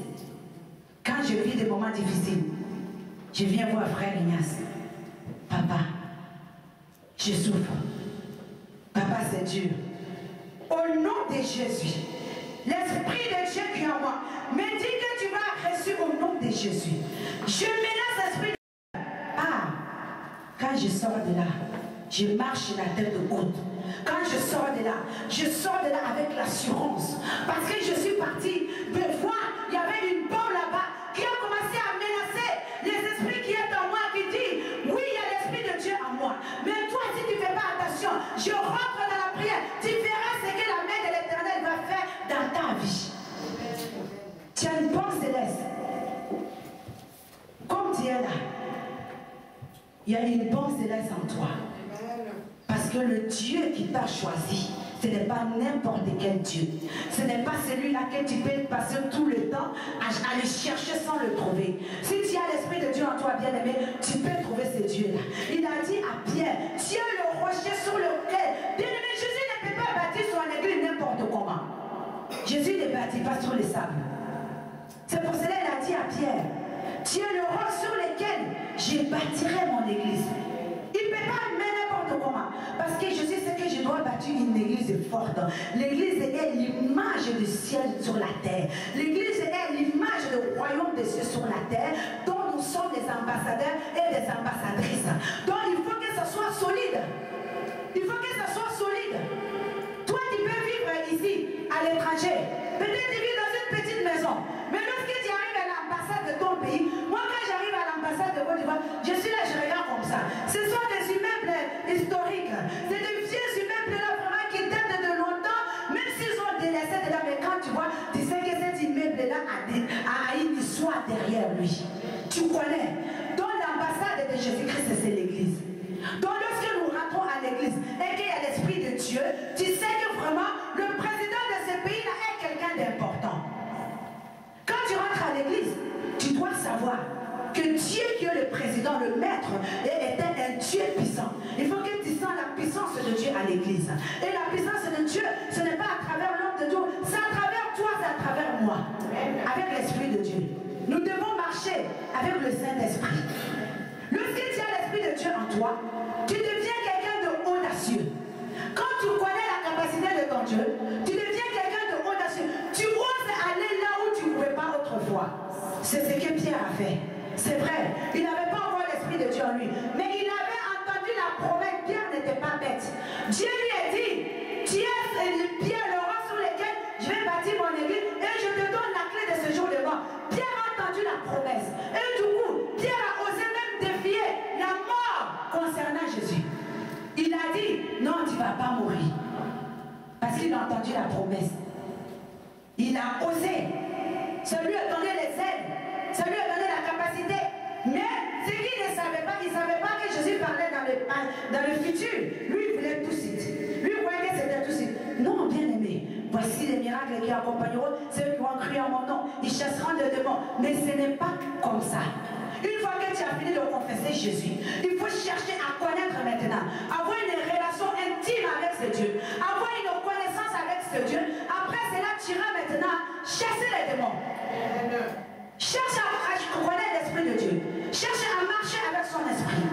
Quand je vis des moments difficiles, je viens voir frère Ignace. Papa, je souffre. Papa, c'est dur. Au nom de Jésus, l'Esprit de Dieu qui est en moi me dit que tu vas reçu au nom de Jésus. Jésus. Je menace l'esprit de... Ah, quand je sors de là, je marche la tête haute. Quand je sors de là avec l'assurance. Parce que je suis partie de voir, il y avait une bombe là-bas qui a commencé à menacer les esprits qui est en moi, qui dit, oui, il y a l'esprit de Dieu en moi. Mais toi, si tu ne fais pas attention, je rentre dans la prière, tu verras ce que la main de l'Éternel va faire dans ta vie. Tu as une bombe céleste. Comme tu es là, il y a une bombe céleste en toi. Parce que le Dieu qui t'a choisi, ce n'est pas n'importe quel Dieu. Ce n'est pas celui-là que tu peux passer tout le temps à le chercher sans le trouver. Si tu as l'Esprit de Dieu en toi, bien-aimé, tu peux trouver ce Dieu-là. Il a dit à Pierre, tu es le rocher sur lequel, bien-aimé, Jésus ne peut pas bâtir son église n'importe comment. Jésus ne bâtit pas sur les sables. C'est pour cela qu'il a dit à Pierre, tu es le roc sur lequel je bâtirai mon église. Il ne peut pas mettre n'importe comment. Parce que Jésus sait que je dois bâtir une église forte. L'église est l'image du ciel sur la terre. L'église est l'image du royaume des cieux sur la terre, dont nous sommes des ambassadeurs et des ambassadrices. Donc il faut que ça soit solide. Il faut que ça soit solide. Toi, tu peux vivre ici, à l'étranger. Peut-être tu vis dans une petite maison. Mais lorsque tu arrives à l'ambassade de ton pays, moi quand j'arrive à l'ambassade de Côte d'Ivoire, je suis là, je regarde comme ça. Ce sont des immeubles historiques. C'est des vieux immeubles là vraiment qui datent de longtemps, même s'ils ont délaissé de là. Mais quand tu vois, tu sais que cet immeuble là a une histoire derrière lui. Tu connais. Donc l'ambassade de Jésus-Christ, c'est l'église. Donc lorsque nous rentrons à l'église et qu'il y a l'Esprit de Dieu, tu sais que vraiment le président de ce pays-là est quelqu'un d'important. Quand tu rentres à l'église, tu dois savoir que Dieu qui est le président, le maître, est un Dieu puissant. Il faut que tu sens la puissance de Dieu à l'église. Et la puissance de Dieu, ce n'est pas à travers l'homme de Dieu, c'est à travers toi, c'est à travers moi. Avec l'Esprit de Dieu. Nous devons marcher avec le Saint-Esprit. Lorsque tu as l'Esprit de Dieu en toi, tu deviens quelqu'un d'audacieux. Quand tu connais la capacité de ton Dieu, tu deviens quelqu'un d'audacieux. Tu oses aller là où tu ne pouvais pas autrefois. C'est ce que Pierre a fait. C'est vrai, il n'avait pas encore l'Esprit de Dieu en lui. Mais il avait entendu la promesse. Pierre n'était pas bête. Dieu lui a dit, tu es Pierre, le roi sur lequel je vais bâtir mon église et je te donne la clé de ce jour de mort. Pierre a entendu la promesse. Et du coup, Pierre a osé même défier la mort concernant Jésus. Il a dit, non, tu ne vas pas mourir. Parce qu'il a entendu la promesse. Il a osé. Ça lui a donné les ailes. Ça lui a donné la capacité. Mais ce qu'il ne savait pas, il ne savait pas que Jésus parlait dans le futur. Lui, il voulait tout de suite. Lui, il voyait que c'était tout de suite. Non, bien aimé. Voici les miracles qui accompagneront ceux qui vont crier en mon nom. Ils chasseront des démons. Mais ce n'est pas comme ça. Une fois que tu as fini de confesser Jésus, il faut chercher à connaître maintenant. Avoir une relation intime avec ce Dieu. Avoir une connaissance avec ce Dieu. Après cela, tu iras maintenant chasser les démons. Cherche à connaître l'Esprit de Dieu. Cherche à marcher avec son esprit.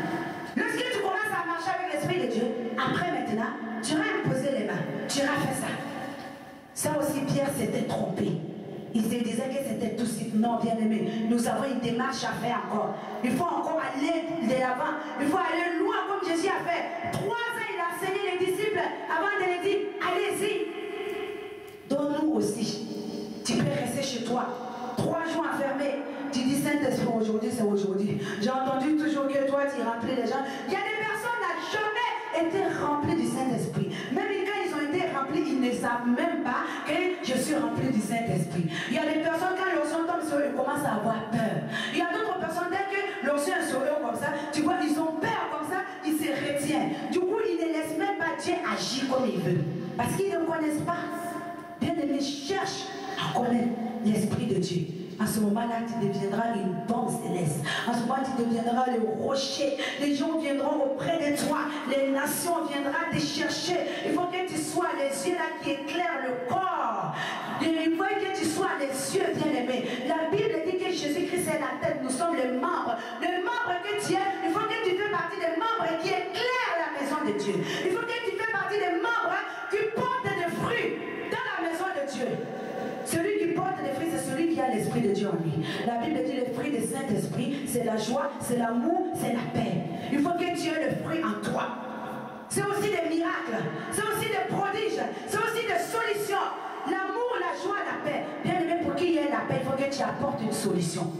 Lorsque tu commences à marcher avec l'Esprit de Dieu, après maintenant, tu iras imposer les mains. Tu iras faire ça. Ça aussi, Pierre s'était trompé. Il se disait que c'était tout de suite. Non, bien aimé, nous avons une démarche à faire encore. Il faut encore aller de l'avant. Il faut aller loin comme Jésus a fait. 3 ans, il a enseigné les disciples avant de les dire, allez-y. Donne-nous aussi. Tu peux rester chez toi. 3 jours enfermés. Tu dis Saint-Esprit, aujourd'hui, c'est aujourd'hui. J'ai entendu toujours que toi, tu remplis les gens. Il y a des personnes qui n'ont jamais été remplies du Saint-Esprit. Même quand ils ont été remplis, ils ne savent même pas que je suis rempli du Saint-Esprit. Il y a des personnes, quand leur son tombe sur eux, ils commencent à avoir peur. Il y a d'autres personnes, dès que leur son est sur eux comme ça, tu vois, ils ont peur comme ça, ils se retiennent. Du coup, ils ne laissent même pas Dieu agir comme il veut. Parce qu'ils ne connaissent pas. Bien aimé, cherche à connaître l'Esprit de Dieu. À ce moment-là, tu deviendras une bombe céleste. À ce moment, tu deviendras le rocher. Les gens viendront auprès de toi. Les nations viendront te chercher. Il faut que tu sois les yeux là qui éclairent le corps. Il faut que tu sois les yeux bien-aimés. La Bible dit que Jésus-Christ est la tête. Nous sommes les membres. Les membres que tu es, il faut que tu fais partie des membres qui éclairent la maison de Dieu. Il faut que tu fais partie des membres qui portent des fruits dans la maison de Dieu. Celui qui porte des fruits, c'est celui qui a a l'Esprit de Dieu en lui. La Bible dit le fruit du Saint-Esprit, c'est la joie, c'est l'amour, c'est la paix. Il faut que tu aies le fruit en toi. C'est aussi des miracles, c'est aussi des prodiges, c'est aussi des solutions. L'amour, la joie, la paix. Bien aimé, pour qu'il y ait la paix, il faut que tu apportes une solution.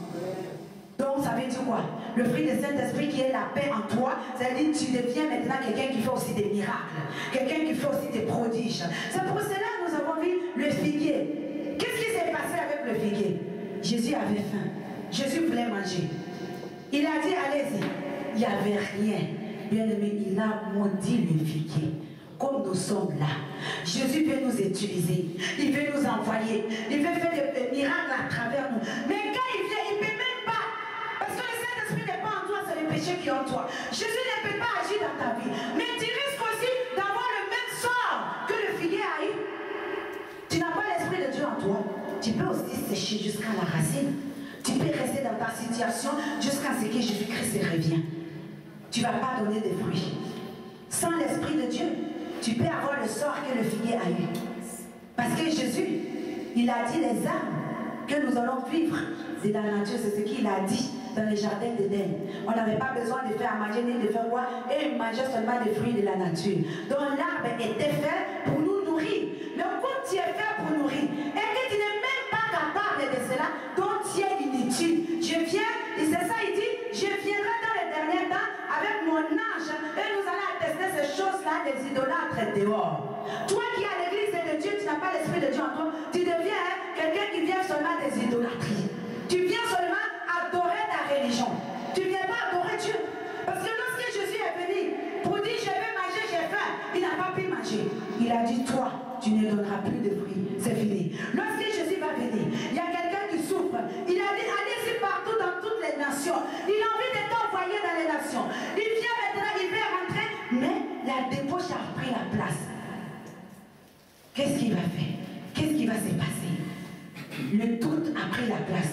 Donc, ça veut dire quoi? Le fruit du Saint-Esprit qui est la paix en toi, ça veut dire que tu deviens maintenant quelqu'un qui fait aussi des miracles, quelqu'un qui fait aussi des prodiges. C'est pour cela que nous avons vu le figuier. Qu'est-ce qui s'est passé avec le figuier? Jésus avait faim. Jésus voulait manger. Il a dit, allez-y. Il n'y avait rien. Bien aimé, il a maudit le figuier. Comme nous sommes là, Jésus veut nous utiliser, il veut nous envoyer, il veut faire des miracles à travers nous. Mais quand il vient, il ne peut même pas. Parce que le Saint-Esprit n'est pas en toi, c'est le péché qui est en toi. Jésus ne peut pas agir dans ta vie. Mais tu risques aussi d'avoir le même sort que le figuier a eu. Tu n'as pas l'Esprit de Dieu en toi. Tu peux aussi sécher jusqu'à la racine. Tu peux rester dans ta situation jusqu'à ce que Jésus-Christ revienne. Tu ne vas pas donner de fruits. Sans l'Esprit de Dieu, tu peux avoir le sort que le figuier a eu. Parce que Jésus, il a dit les âmes que nous allons vivre de la nature. C'est ce qu'il a dit dans le jardin d'Éden. On n'avait pas besoin de faire à manger ni de faire quoi. Et il mangeait seulement des fruits de la nature. Donc l'arbre était fait pour nous nourrir. Mais comme tu es fait pour nourrir, et que tu n'es même pas capable de cela, donc tu es inutile. Je viens, et c'est ça il dit, je viendrai dans les derniers temps avec mon ange et nous allons attester ces choses-là des idolâtres dehors. Toi qui as l'église de Dieu, tu n'as pas l'Esprit de Dieu en toi, tu deviens quelqu'un qui vient seulement des idolâtries. Tu viens seulement adorer ta religion. Tu ne viens pas adorer Dieu. Parce que lorsque Jésus est venu pour dire je vais manger, j'ai faim, il n'a pas pu manger. Il a dit toi, tu ne donneras plus de fruits. C'est fini. Lorsque Jésus va venir, il y a quelqu'un qui souffre. Il a dit allez-y partout dans toutes les nations. Il a envie de t'envoyer dans les nations. Il vient maintenant, il veut rentrer, mais la débauche a pris la place. Qu'est-ce qu'il va faire? Qu'est-ce qui va se passer? Le doute a pris la place.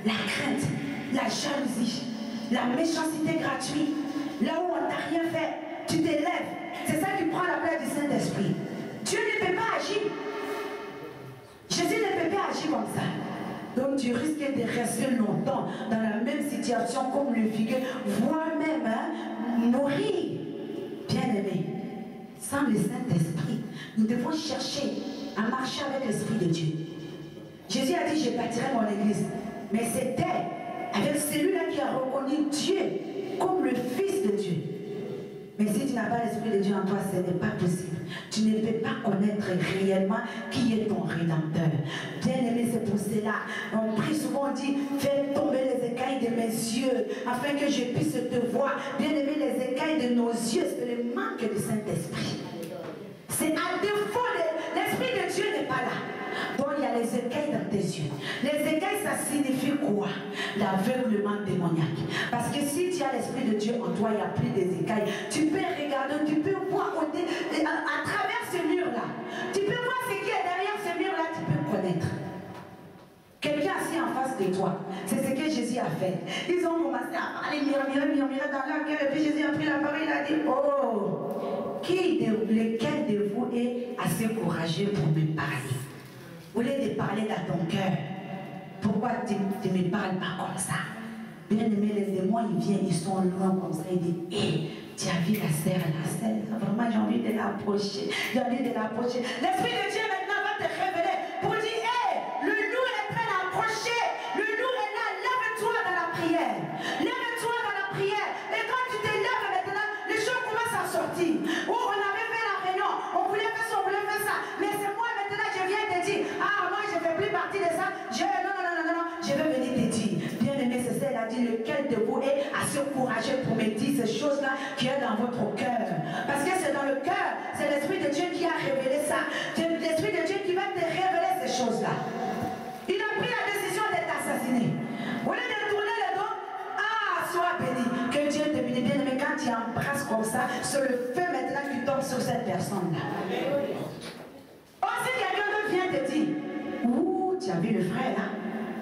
La crainte, la jalousie, la méchanceté gratuite. Là où on t'a rien fait, tu t'élèves. C'est ça qui prend la place du Saint-Esprit. Dieu ne peut pas agir. Jésus ne peut pas agir comme ça. Donc tu risques de rester longtemps dans la même situation comme le figuier, voire même mourir. Bien-aimé, sans le Saint-Esprit, nous devons chercher à marcher avec l'Esprit de Dieu. Jésus a dit, je bâtirai mon église. Mais c'était avec celui-là qui a reconnu Dieu comme le Fils de Dieu. Mais si tu n'as pas l'Esprit de Dieu en toi, ce n'est pas possible. Tu ne peux pas connaître réellement qui est ton Rédempteur. Bien-aimé, c'est pour cela. On prie souvent, on dit, fais tomber les écailles de mes yeux, afin que je puisse te voir. Bien-aimé, les écailles de nos yeux, c'est le manque du Saint-Esprit. C'est à défaut, l'Esprit de Dieu n'est pas là. Donc il y a les écailles dans tes yeux. Les écailles, ça signifie quoi? L'aveuglement démoniaque. Parce que si tu as l'Esprit de Dieu en toi, il n'y a plus des écailles. Tu peux regarder, tu peux voir à travers ce mur-là. Tu peux voir ce qui est derrière ce mur-là, tu peux connaître. Quelqu'un assis en face de toi, c'est ce que Jésus a fait. Ils ont commencé à parler, murmurer dans leur cœur, et puis Jésus a pris la parole, il a dit, oh, lequel de vous est assez courageux pour me parler? Au lieu de parler dans ton cœur, pourquoi tu ne me parles pas comme ça? Bien aimé, les démons, ils viennent, ils sont loin comme ça, ils disent, hé, tu as vu la sœur, vraiment j'ai envie de l'approcher, j'ai envie de l'approcher. L'Esprit de Dieu maintenant va te révéler pour dire, hé, le loup est prêt à approcher, le loup est là, lève-toi dans la prière, lève-toi dans la prière, et quand tu te lèves maintenant, les choses commencent à sortir. Oh, on avait fait la réunion, on voulait faire ça, on voulait faire ça, mais c'est moi maintenant, je viens te dire, ah, moi je ne fais plus partie de ça, non, je vais venir te dire. Bien aimé, c'est ça, il a dit, lequel de vous est assez courageux pour me dire ces choses-là qui est dans votre cœur. Parce que c'est dans le cœur, c'est l'Esprit de Dieu qui a révélé ça. C'est l'Esprit de Dieu qui va te révéler ces choses-là. Il a pris la décision de t'assassiner. Au lieu de tourner le dos, ah, sois béni. Que Dieu te bénisse. Bien aimé, quand tu embrasses comme ça, c'est le feu maintenant qui tombe sur cette personne-là. Oh, si quelqu'un d'autre vient te dire, ouh, tu as vu le frère là?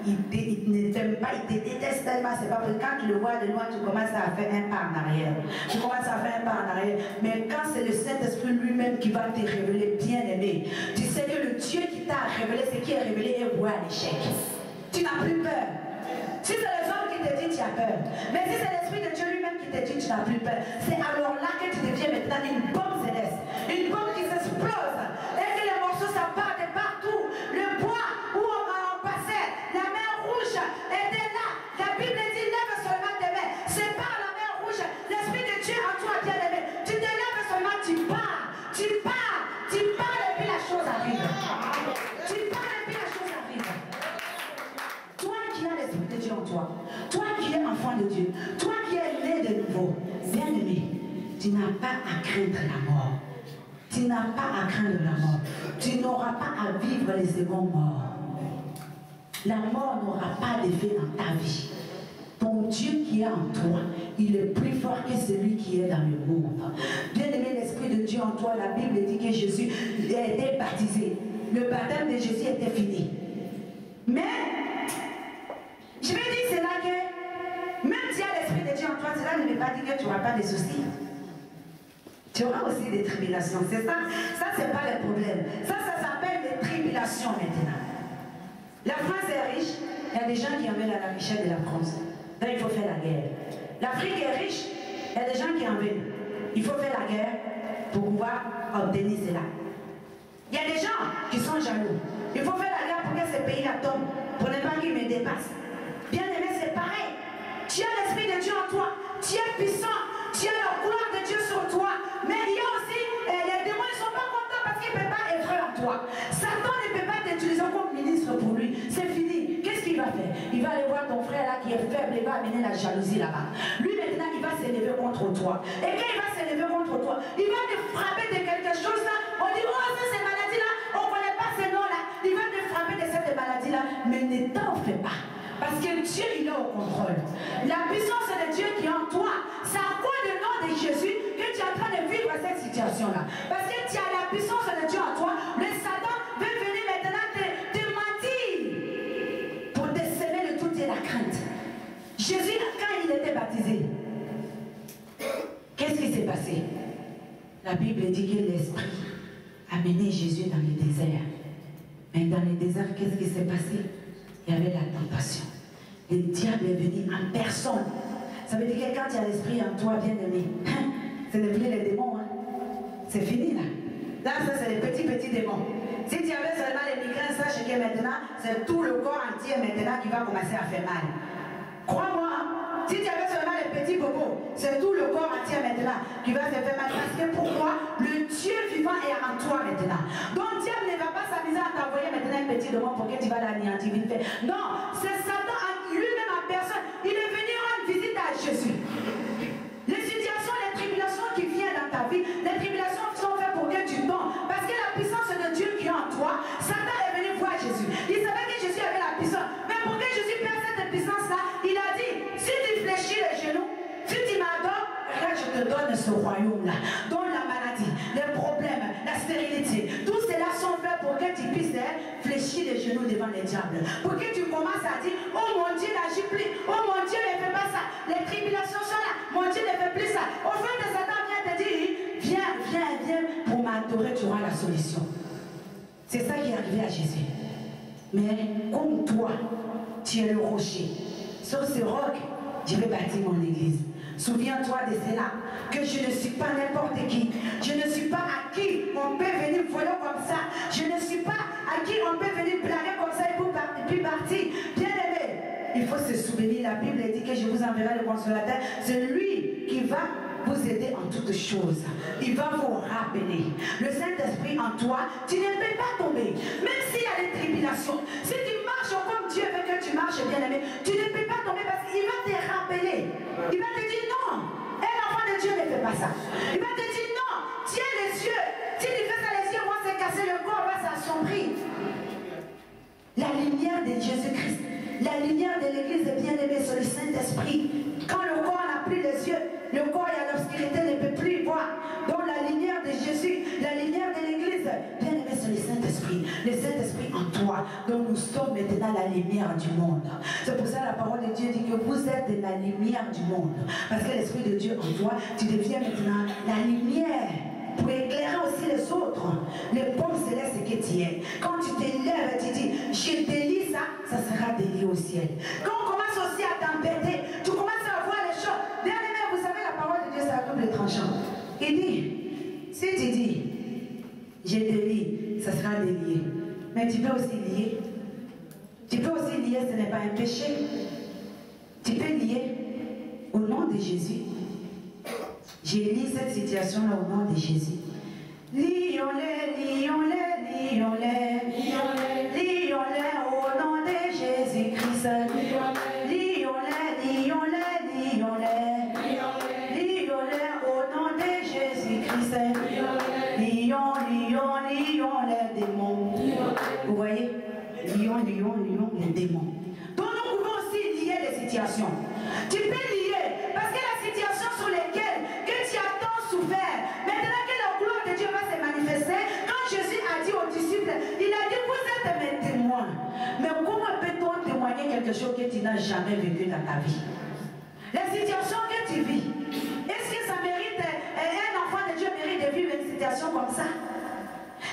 Il ne t'aime pas, il te déteste tellement, c'est pas parce que quand tu le vois de loin, tu commences à faire un pas en arrière. Tu commences à faire un pas en arrière. Mais quand c'est le Saint-Esprit lui-même qui va te révéler, bien aimé, tu sais que le Dieu qui t'a révélé, ce qui est révélé est voué à l'échec. tu n'as plus peur. Si c'est les hommes qui te disent, tu as peur. Mais si c'est l'Esprit de Dieu lui-même qui te dit, tu n'as plus peur. C'est alors là que tu deviens maintenant une bombe céleste. Une bombe qui s'explose. Et que les morceaux, ça part de partout. Le bois où on passait, la mer rouge était là. La Bible dit, lève seulement tes mains. C'est par la mer rouge. L'Esprit de Dieu en toi, bien aimé. Tu te lèves seulement, tu pars. Tu pars. Tu pars et puis la chose arrive. Tu pars et puis la chose arrive. Toi qui as l'Esprit de Dieu en toi, toi qui es enfant de Dieu, toi qui es né de nouveau, bien aimé, tu n'as pas à craindre la mort. Tu n'as pas à craindre la mort. Tu n'auras pas à vivre les secondes morts. La mort n'aura pas d'effet dans ta vie. Ton Dieu qui est en toi, il est plus fort que celui qui est dans le monde. Bien aimé, l'Esprit de Dieu en toi, la Bible dit que Jésus a été baptisé. Le baptême de Jésus était fini. Mais, je vais dire cela que, même si tu as l'Esprit de Dieu en toi, cela ne veut pas dire que tu n'auras pas de soucis. Tu auras aussi des tribulations, c'est ça? Ça, c'est pas le problème. Ça s'appelle les tribulations maintenant. La France est riche, il y a des gens qui en veulent à la richesse de la France. Donc il faut faire la guerre. L'Afrique est riche, il y a des gens qui en veulent. Il faut faire la guerre pour pouvoir obtenir cela. Il y a des gens qui sont jaloux. Il faut faire la guerre pour que ce pays-là tombe, pour ne pas qu'il me dépasse. Bien aimé, c'est pareil. Tu as l'Esprit de Dieu en toi, tu es puissant, tu as la gloire de Dieu sur toi. Mais il y a aussi, les démons ne sont pas contents parce qu'ils ne peuvent pas œuvrer en toi. Satan ne peut pas t'utiliser comme ministre pour lui. C'est fini. Qu'est-ce qu'il va faire? Il va aller voir ton frère là qui est faible, il va amener la jalousie là-bas. Lui maintenant, il va s'élever contre toi. Et quand il va s'élever contre toi, il va te frapper de quelque chose là. On dit, oh, c'est ces maladies-là, on ne connaît pas ces noms-là. Il va te frapper de cette maladie-là. Mais ne t'en fais pas. Parce que Dieu, il est au contrôle. La puissance de Dieu qui est en toi, c'est à cause du nom de Jésus que tu es en train de vivre cette situation-là. Parce que tu as la puissance de Dieu en toi. Le Satan veut venir maintenant te mentir pour te semer de toute la crainte. Jésus, quand il était baptisé, qu'est-ce qui s'est passé? La Bible dit que l'Esprit a mené Jésus dans le désert. Mais dans le désert, qu'est-ce qui s'est passé? Il y avait la tentation. Le diable est venu en personne. Ça veut dire que quand tu as l'Esprit en toi, bien aimé, ce n'est plus les démons. Hein? C'est fini là. Là, ça c'est les petits démons. Si tu avais seulement les migraines, sache que maintenant, c'est tout le corps entier maintenant qui va commencer à faire mal. Crois-moi, hein? Si tu avais seulement les petits bobos, c'est tout le corps entier maintenant qui va se faire mal. Parce que pour moi, le Dieu vivant est en toi maintenant. Donc Dieu ne va pas s'amuser à t'envoyer maintenant un petit démon pour que tu vas l'anéantir vite fait. Non, c'est Satan lui-même en personne. Il est venu rendre visite à Jésus. Les situations, les tribulations qui viennent dans ta vie, les tribulations sont faites pour que tu tombes. Parce que la puissance de Dieu qui est en toi, Satan est venu voir Jésus. Il savait que Jésus avait la puissance. Mais pour que Jésus perde cette puissance-là, il a dit, si tu fléchis les genoux, si tu m'adores, je te donne ce royaume-là. Donc la maladie, les problèmes, la stérilité, tout cela sont faits pour que tu puisses fléchir les genoux devant les diables. Pour que tu commences à dire, oh mon Dieu n'agit plus, oh mon Dieu ne fait pas ça, les tribulations sont là, mon Dieu ne fait plus ça. Au fait de Satan vient te dire, viens, pour m'adorer, tu auras la solution. C'est ça qui est arrivé à Jésus. Mais comme toi, tu es le rocher. Sur ce roc, je vais bâtir mon église. Souviens-toi de cela, que je ne suis pas n'importe qui. Je ne suis pas à qui on peut venir voler comme ça. Je ne suis pas à qui on peut venir blaguer comme ça et puis partir. Bien aimé, il faut se souvenir, la Bible dit que je vous enverrai le consolateur. C'est lui qui va vous aider en toutes choses. Il va vous rappeler. Le Saint-Esprit en toi, tu ne peux pas tomber. Même s'il y a des tribulations, si tu marches comme Dieu veut que tu marches, bien aimé, tu ne peux pas tomber parce qu'il va te rappeler. Il va te dire non, un enfant de Dieu ne fait pas ça. Il va te dire non, tiens les yeux. Si tu fais ça, les yeux vont se casser, le corps va s'assombrir. La lumière de Jésus-Christ, la lumière de l'Église est bien aimée sur le Saint-Esprit. Quand le corps n'a plus les yeux, le corps et l'obscurité ne peut plus y voir. Donc la lumière de Jésus, la lumière de l'Église, bien aimée sur le Saint-Esprit. Le Saint-Esprit en toi. Donc nous sommes maintenant la lumière du monde. C'est pour ça que la parole de Dieu dit que vous êtes de la lumière du monde. Parce que l'Esprit de Dieu en toi, tu deviens maintenant la lumière pour éclairer aussi les autres. Le pommes céleste que tu es. Quand tu te lèves et tu dis, je délie ça, ça sera délié au ciel. Quand on commence aussi à t'embêter, tu commences à voir les choses. Dernièrement, vous savez, la parole de Dieu, c'est à double tranchant. Il dit, si tu dis, je délie, ça sera délié. Mais tu peux aussi lier. Tu peux aussi lier, ce n'est pas un péché. Tu peux lier au nom de Jésus. J'ai lu cette situation-là au nom de Jésus. Lions-les, lions-les, lions-les. Lions-les au nom de Jésus-Christ. Lions-les, lions-les, lions-les. Lions-les au nom de Jésus-Christ. Lions, lions, lions les démons. Vous voyez? Lions, lions, lions les démons. Donc nous pouvons aussi lier les situations. Tu peux lier parce que la situation sur laquelle que tu as tant souffert, maintenant que la gloire de Dieu va se manifester, quand Jésus a dit aux disciples, il a dit vous êtes mes témoins. Mais comment peut-on témoigner quelque chose que tu n'as jamais vécu dans ta vie? La situation que tu vis, est-ce que ça mérite, un enfant de Dieu mérite de vivre une situation comme ça?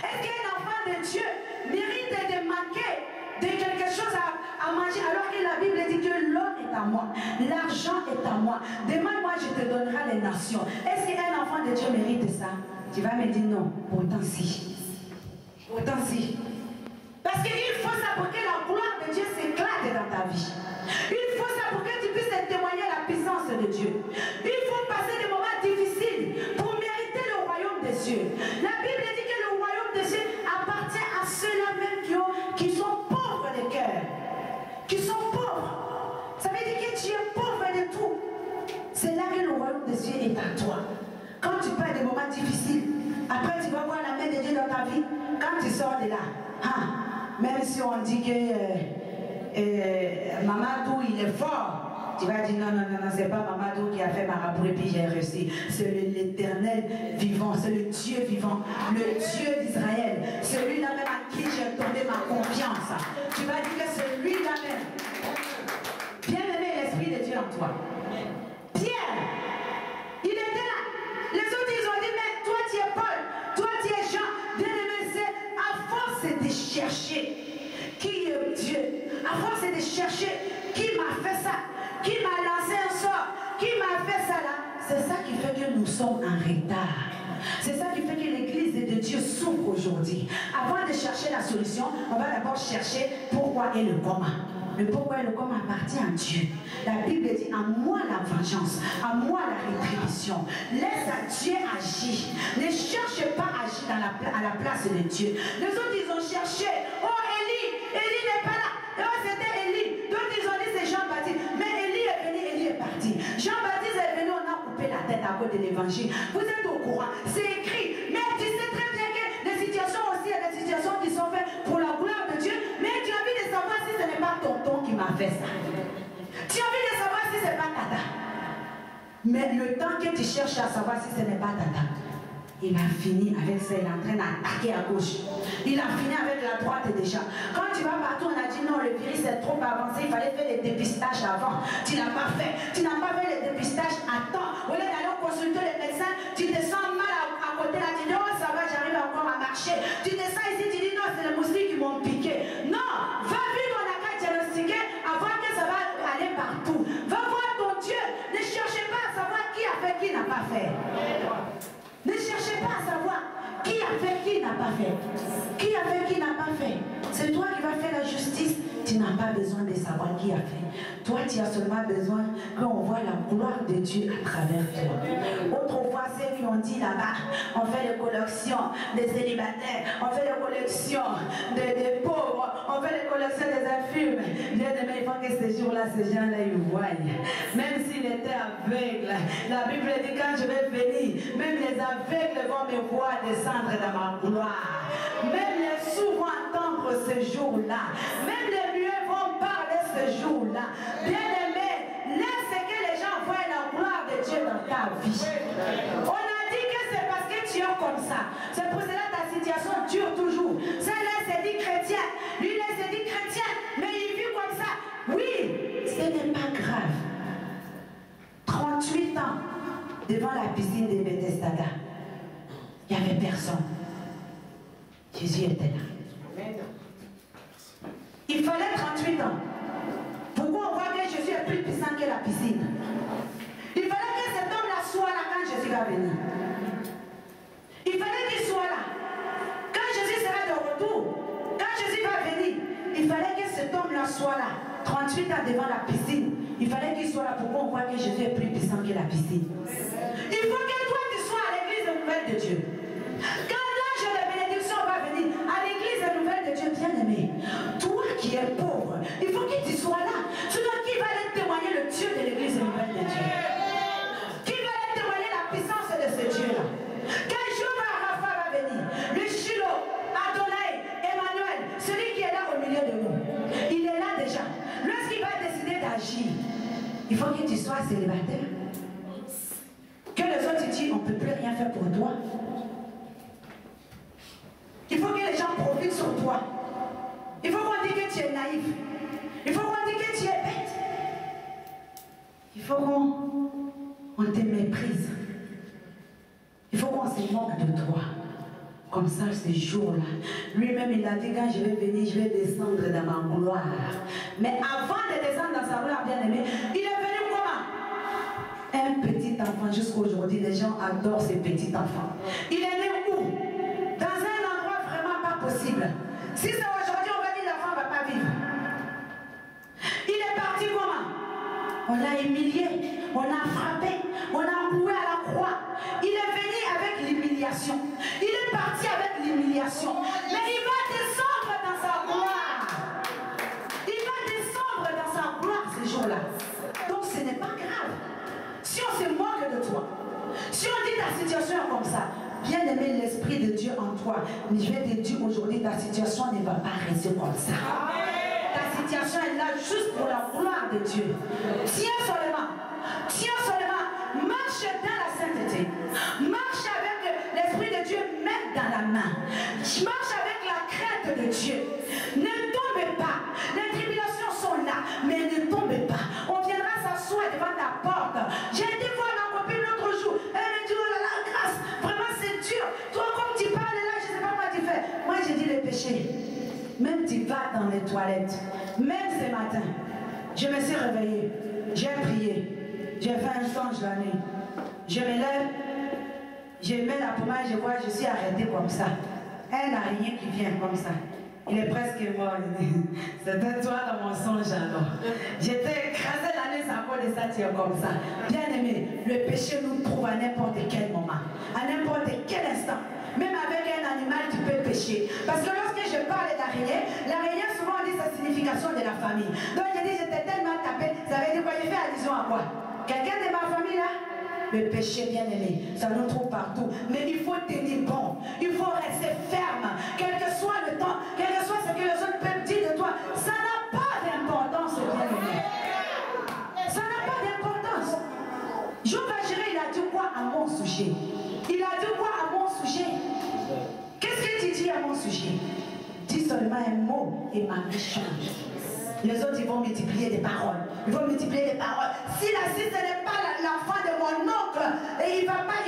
Est-ce qu'un enfant de Dieu mérite de manquer de quelque chose à manger alors que la Bible dit que l'or est à moi, l'argent est à moi, demande-moi, je te donnerai les nations. Est-ce qu'un enfant de Dieu mérite ça? Tu vas me dire non, pourtant si. Pourtant si. Parce qu'il faut ça pour que la gloire de Dieu s'éclate dans ta vie. Il faut ça pour que tu puisses témoigner la puissance de Dieu. Il faut passer des moments difficiles pour mériter le royaume des cieux. La Bible dit que le royaume des cieux appartient à ceux-là même qui sont pauvres de cœur. Qui sont pauvres. Ça veut dire que tu es pauvre de tout. C'est là que le royaume des cieux est à toi. Quand tu passes des moments difficiles, après tu vas voir la main de Dieu dans ta vie. Quand tu sors de là, même si on dit que Mamadou il est fort, tu vas dire non, non, non, non, c'est pas Mamadou qui a fait marabout et puis j'ai réussi. C'est l'Éternel vivant, c'est le Dieu vivant, le Dieu d'Israël, celui-là même à qui j'ai donné ma confiance. Tu vas dire que c'est lui-là même. Bien aimé l'Esprit de Dieu en toi. Pierre, il était là. Les autres ils ont dit mais toi tu es Paul, toi tu es Jean. Bien aimé, c'est à force de chercher qui est Dieu, à force de chercher qui m'a fait ça, qui m'a lancé un sort, qui m'a fait ça là, c'est ça qui fait que nous sommes en retard. C'est ça qui fait que l'église de Dieu souffre aujourd'hui. Avant de chercher la solution, on va d'abord chercher pourquoi et le comment. Le pourquoi et le comment appartient à Dieu. La Bible dit à moi la vengeance, à moi la rétribution. Laisse à Dieu agir. Ne cherche pas à agir à la place de Dieu. Les autres ils ont cherché. Oh Élie n'est pas là. Oh c'était Élie. D'autres ils ont dit c'est Jean-Baptiste. Mais Élie est venu, Élie est parti. Jean-Baptiste est venu, on a coupé la tête à cause de l'évangile. Vous êtes au courant, c'est écrit. Mais tu sais très bien que les situations aussi, il y a des situations qui sont faites pour la gloire de Dieu. Mais tu as envie de savoir si ce n'est pas tonton qui m'a fait ça. Tu as envie de savoir si ce n'est pas tata. Mais le temps que tu cherches à savoir si ce n'est pas tata, il a fini avec ça, il est en train d'attaquer à gauche. Il a fini avec la droite déjà. Quand tu vas partout, on a dit non, le virus est trop avancé, il fallait faire les dépistages avant. Tu n'as pas fait. Tu n'as pas fait les dépistages à temps. Au lieu d'aller consulter les médecins, tu te sens mal à côté là, tu dis oh ça va, j'arrive encore à marcher. Tu descends ici, tu dis non, c'est les moustiques qui m'ont piqué. Non, va vite on a qu'à diagnostiquer avant que ça va aller partout. Va voir ton Dieu. Ne cherchez pas à savoir qui a fait, qui n'a pas fait. Ne cherchez pas à savoir qui a fait, qui n'a pas fait. Qui a fait, qui n'a pas fait. C'est toi qui vas faire la justice. Tu n'as pas besoin de savoir qui a fait. Toi, tu as seulement besoin qu'on voit la gloire de Dieu à travers toi. Autrefois, ceux qui ont dit là-bas, on fait les collections des célibataires, on fait les collections des pauvres, on fait les collections des infirmes. Bien aimé, il faut que ces jours-là, ces gens-là, ils voient. Même s'il était aveugle, la Bible dit quand je vais venir, même les aveugles vont me voir descendre dans ma gloire. Même les sourds vont entendre ce jour-là. Même les muets vont parler ce jour-là. Bien-aimé, laisse que les gens voient la gloire de Dieu dans ta vie. On a dit que c'est parce que tu es comme ça. C'est pour cela que ta situation dure toujours. Celle-là s'est dit chrétien. Lui-là s'est dit chrétien. Mais il vit comme ça. Oui, ce n'est pas grave. 38 ans devant la piscine de Bethesda. il n'y avait personne. Jésus était là. Il fallait 38 ans. Pourquoi on voit que Jésus est plus puissant que la piscine? Il fallait que cet homme-là soit là quand Jésus va venir. Il fallait qu'il soit là. Quand Jésus sera de retour, quand Jésus va venir, il fallait que cet homme-là soit là. 38 ans devant la piscine. Il fallait qu'il soit là. Pourquoi on voit que Jésus est plus puissant que la piscine? Il faut que toi tu sois à l'église de Nouvelle de Dieu. Quand l'ange de bénédiction va venir à l'église de Nouvelle de Dieu, bien-aimé, toi qui es pauvre, il faut que tu sois là. Sinon, qui va aller témoigner le Dieu de l'église de Nouvelle de Dieu? Qui va aller témoigner la puissance de ce Dieu-là? Quand Jéhovah Rapha va venir, le Shiloh, Adonai, Emmanuel, celui qui est là au milieu de nous, il est là déjà. Lorsqu'il va décider d'agir, il faut que tu sois célibataire. Que les autres te disent, on ne peut plus rien faire pour toi. Il faut que les gens profitent sur toi. Il faut qu'on dise que tu es naïf. Il faut qu'on dise que tu es bête. Il faut qu'on te méprise. Il faut qu'on se moque de toi. Comme ça, ce jour-là, lui-même, il a dit, quand je vais venir, je vais descendre dans ma gloire. Mais avant de descendre dans sa gloire, bien-aimé, il est venu comment? Un petit enfant. Jusqu'à aujourd'hui, les gens adorent ces petits enfants. Il est né où? Dans un endroit vraiment pas possible. Si c'est aujourd'hui, on va dire l'enfant ne va pas vivre. Il est parti comment? On l'a humilié, on l'a frappé, on l'a cloué à la croix. Il est venu avec l'humiliation. Il est parti avec l'humiliation. Mais il va descendre dans sa gloire. Il va descendre dans sa gloire ce jour-là. Donc ce n'est pas grave. Si on se moque de toi, si on dit ta situation est comme ça, bien aimé l'Esprit de Dieu en toi, mais je vais te dire aujourd'hui, ta situation ne va pas rester comme ça. Ta situation est là juste pour la gloire de Dieu. Tiens seulement, marche dans la sainteté, marche avec l'Esprit de Dieu, même dans la main, marche avec la crainte de Dieu. Ne tombe pas, les tribulations sont là, mais ne tombe pas. On viendra s'asseoir devant ta porte. J'ai été voir ma copine l'autre jour, elle me dit, oh là là, grâce, vraiment c'est dur. Toi comme tu parles là, je ne sais pas quoi tu fais. Moi j'ai dit le péché. Même tu vas dans les toilettes, même ce matin, je me suis réveillée, j'ai prié, j'ai fait un songe la nuit. Je me lève, je mets la pommade, je vois, je suis arrêtée comme ça. Un araignée qui vient comme ça. Il est presque mort. C'était toi dans mon songe alors. J'étais écrasée la nuit à cause de ça, tu es comme ça. Bien aimé, le péché nous trouve à n'importe quel moment, à n'importe quel instant. Même avec un animal, tu peux pécher. Parce que lorsque je parle d'araignée, l'araignée souvent on dit sa signification de la famille. Donc j'ai dit, j'étais tellement tapée, ça veut dire quoi? J'ai fait allusion à quoi? Quelqu'un de ma famille là? Le péché, bien aimé, ça nous trouve partout. Mais il faut tenir bon. Il faut rester ferme. Quel que soit le temps, quel que soit ce que les autres peuvent dire de toi, ça n'a pas d'importance, bien aimé. Ça n'a pas d'importance. Job Agiré, il a dit quoi à mon sujet? Il a dit quoi à mon sujet? Qu'est-ce que tu dis à mon sujet? Dis seulement un mot et ma vie change. Les autres, ils vont multiplier des paroles. Ils vont multiplier des paroles. Si ce n'est pas l'enfant de mon oncle, et il va pas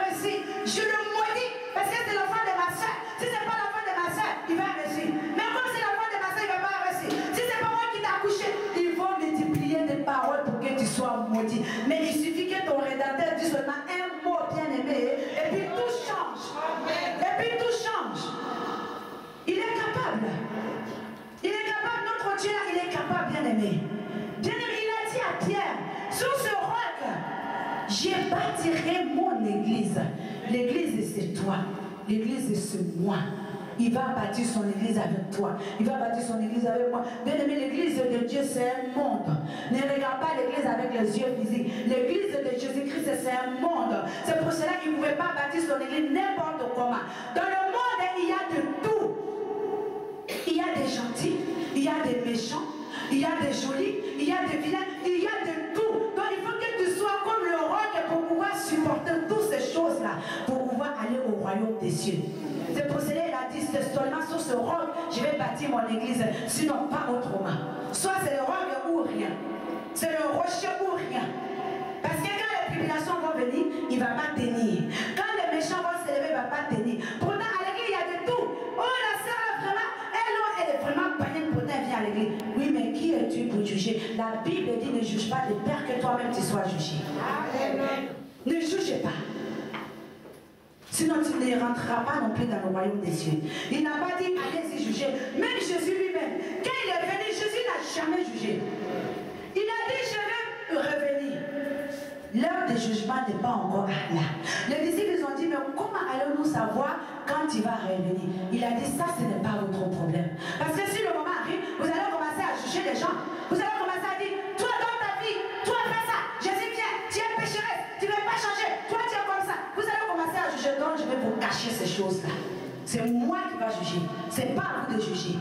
réussir, je le maudis parce que c'est l'enfant de ma soeur. Si ce n'est pas l'enfant de ma soeur, il va réussir. Mais comme c'est l'enfant de ma soeur, il ne va pas réussir. Si ce n'est pas moi qui t'ai accouché, ils vont multiplier des paroles pour que tu sois maudit. Mais il suffit que ton rédacteur dise seulement un mot bien aimé, et puis tout change. Et puis tout change. Il est capable. Il est capable, notre Dieu, il est capable, bien-aimé. Bien-aimé, il a dit à Pierre, sur ce roc, je bâtirai mon église. L'église, c'est toi. L'église, c'est moi. Il va bâtir son église avec toi. Il va bâtir son église avec moi. Bien-aimé, l'église de Dieu, c'est un monde. Ne regarde pas l'église avec les yeux physiques. L'église de Jésus-Christ, c'est un monde. C'est pour cela qu'il ne pouvait pas bâtir son église n'importe comment. Dans le monde, il y a de tout. Il y a des gentils, il y a des méchants, il y a des jolis, il y a des vilains, il y a de tout. Donc il faut que tu sois comme le roc pour pouvoir supporter toutes ces choses-là, pour pouvoir aller au royaume des cieux. C'est pour cela qu'il a dit, c'est seulement sur ce roc, je vais bâtir mon église, sinon pas autrement. Soit c'est le roc ou rien. C'est le rocher ou rien. Parce que quand les tribulations vont venir, il ne va pas tenir. Quand les méchant va se lever, ne va pas tenir. Pourtant, à l'église, il y a de tout. Oh, la sœur, vraiment, elle est vraiment païenne, pourtant, elle vient à l'église. Oui, mais qui es-tu pour juger? La Bible dit, ne juge pas de peur que toi-même tu sois jugé. Ne juge pas. Sinon, tu ne rentreras pas non plus dans le royaume des cieux. Il n'a pas dit, allez-y juger. Même Jésus lui-même, quand il est venu, Jésus n'a jamais jugé. Il a dit, je vais revenir. L'heure de jugement n'est pas encore là. Les disciples ont dit, mais comment allons-nous savoir quand il va revenir? Il a dit, ça, ce n'est pas votre problème. Parce que si le moment arrive, vous allez commencer à juger les gens. Vous allez commencer à dire, toi dans ta vie, toi fais ça. Jésus vient, tu es pécheresse, tu ne veux pas changer. Toi, tu es comme ça. Vous allez commencer à juger, donc je vais vous cacher ces choses-là. C'est moi qui vais juger. Ce n'est pas à vous de juger.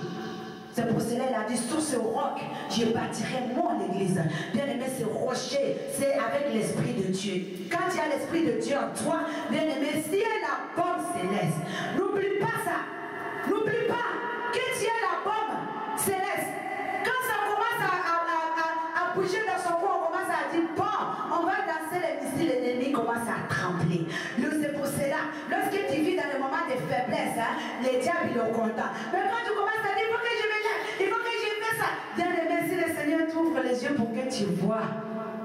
C'est pour cela qu'il a dit, sur ce roc, je bâtirai mon église. Bien aimé, ce rocher, c'est avec l'Esprit de Dieu. Quand il y a l'Esprit de Dieu en toi, bien aimé, si elle a la bombe céleste, n'oublie pas ça. N'oublie pas que tu as la bombe céleste. Quand ça commence à bouger dans son corps, on commence à dire, bon, on va danser les missiles, l'ennemi commence à trembler. C'est pour cela, lorsque tu vis dans le moment de faiblesse, les diables, ils sont contents. Mais quand tu commences à dire, il faut que je me lève, il faut que je fasse ça. Bien aimé, si le Seigneur t'ouvre les yeux pour que tu vois,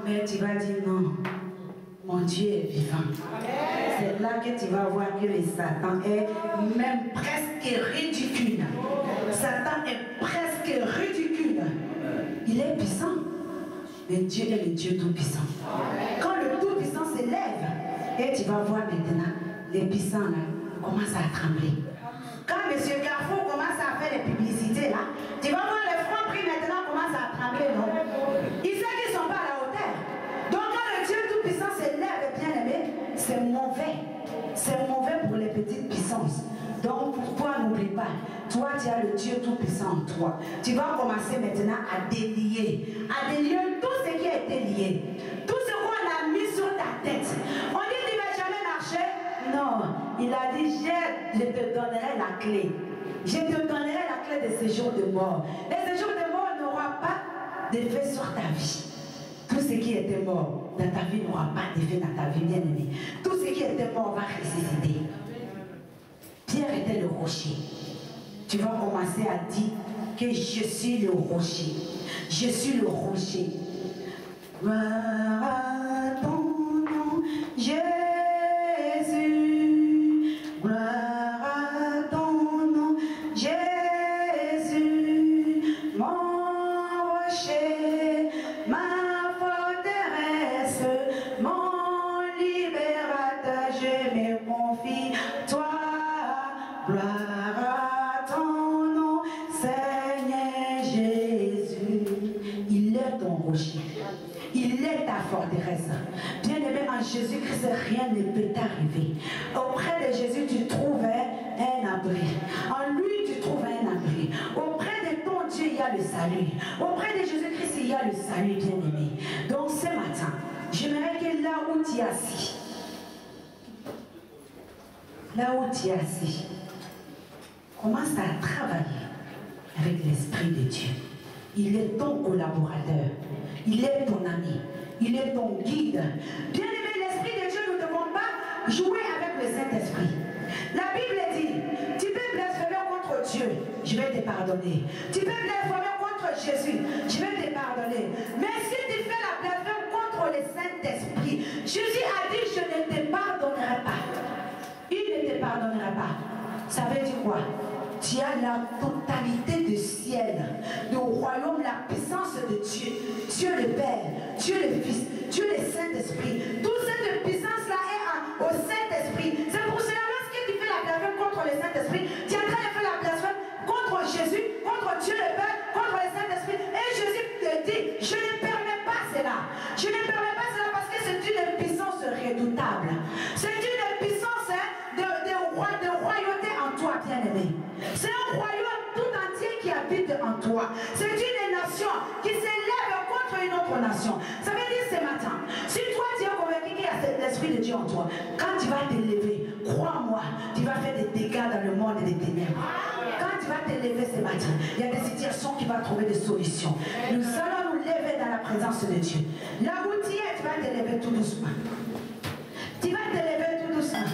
mais tu vas dire non, mon Dieu est vivant. C'est là que tu vas voir que le Satan est même presque ridicule. Satan est presque ridicule. Il est puissant, mais Dieu est le Dieu tout-puissant. Quand le tout-puissant s'élève, et tu vas voir maintenant, les puissants là commencent à trembler. Quand M. Carrefour commence à faire les publicités là, tu vas voir les francs prix maintenant commencent à trembler, non? Ils savent qu'ils ne sont pas à la hauteur. Donc quand le Dieu tout-puissant s'élève, bien aimé, c'est mauvais. C'est mauvais pour les petites puissances. Donc pourquoi n'oublie pas, toi tu as le Dieu tout-puissant en toi. Tu vas commencer maintenant à délier tout ce qui a été lié. Tout ce qu'on a mis sur ta tête. On dit tu ne vas jamais marcher. Non, il a dit je te donnerai la clé. Je te donnerai la clé de ce jour de mort. Et ce jour de mort n'aura pas d'effet sur ta vie. Tout ce qui était mort dans ta vie n'aura pas d'effet dans ta vie, bien aimé. Tout ce qui était mort va ressusciter. Pierre était le rocher. Tu vas commencer à dire que je suis le rocher. Je suis le rocher. Gloire à ton nom, Jésus. Gloire à ton nom, Jésus. Mon rocher, ma forteresse, mon libérateur, je me confie. Toi, gloire à ton nom, Seigneur Jésus. Il est ton rocher. Il est ta forteresse. Bien-aimé, en Jésus-Christ, rien ne peut t'arriver. Auprès de Jésus, tu trouves un abri. En lui, tu trouves un abri. Auprès de ton Dieu, il y a le salut. Auprès de Jésus-Christ, il y a le salut, bien-aimé. Donc ce matin, j'aimerais que là où tu es assis, commence à travailler avec l'Esprit de Dieu. Il est ton collaborateur. Il est ton ami. Il est ton guide. Bien-aimé, l'Esprit de Dieu ne demande pas jouer avec le Saint-Esprit. La Bible dit, tu peux blasphémer contre Dieu, je vais te pardonner. Tu peux blasphémer contre Jésus, je vais te pardonner. Mais si tu fais la blasphème contre le Saint-Esprit, Jésus a dit, je ne te pardonnerai pas. Il ne te pardonnera pas. Ça veut dire quoi? Tu as la totalité du ciel, du royaume, la puissance de Dieu. Dieu le Père, Dieu le Fils, Dieu le Saint-Esprit. Toute cette puissance-là est au Saint-Esprit. C'est pour cela, lorsque tu fais la blasphème contre le Saint-Esprit, tu es en train de faire la blasphème contre Jésus, contre Dieu le Père, contre le Saint-Esprit. Et Jésus te dit, je ne permets pas cela. Je ne permets pas cela parce que c'est une puissance redoutable. C'est une puissance de royauté en toi, bien-aimé. C'est un royaume tout entier qui habite en toi. C'est une nation qui s'élève contre une autre nation. Ça veut dire ce matin, si toi tu es convaincu qu'il y a l'Esprit de Dieu en toi, quand tu vas t'élever, crois-moi, tu vas faire des dégâts dans le monde des ténèbres. Quand tu vas t'élever ce matin, il y a des situations qui vont trouver des solutions. Nous allons nous lever dans la présence de Dieu. Là où tu es, tu vas t'élever tout doucement. Tu vas t'élever tout doucement.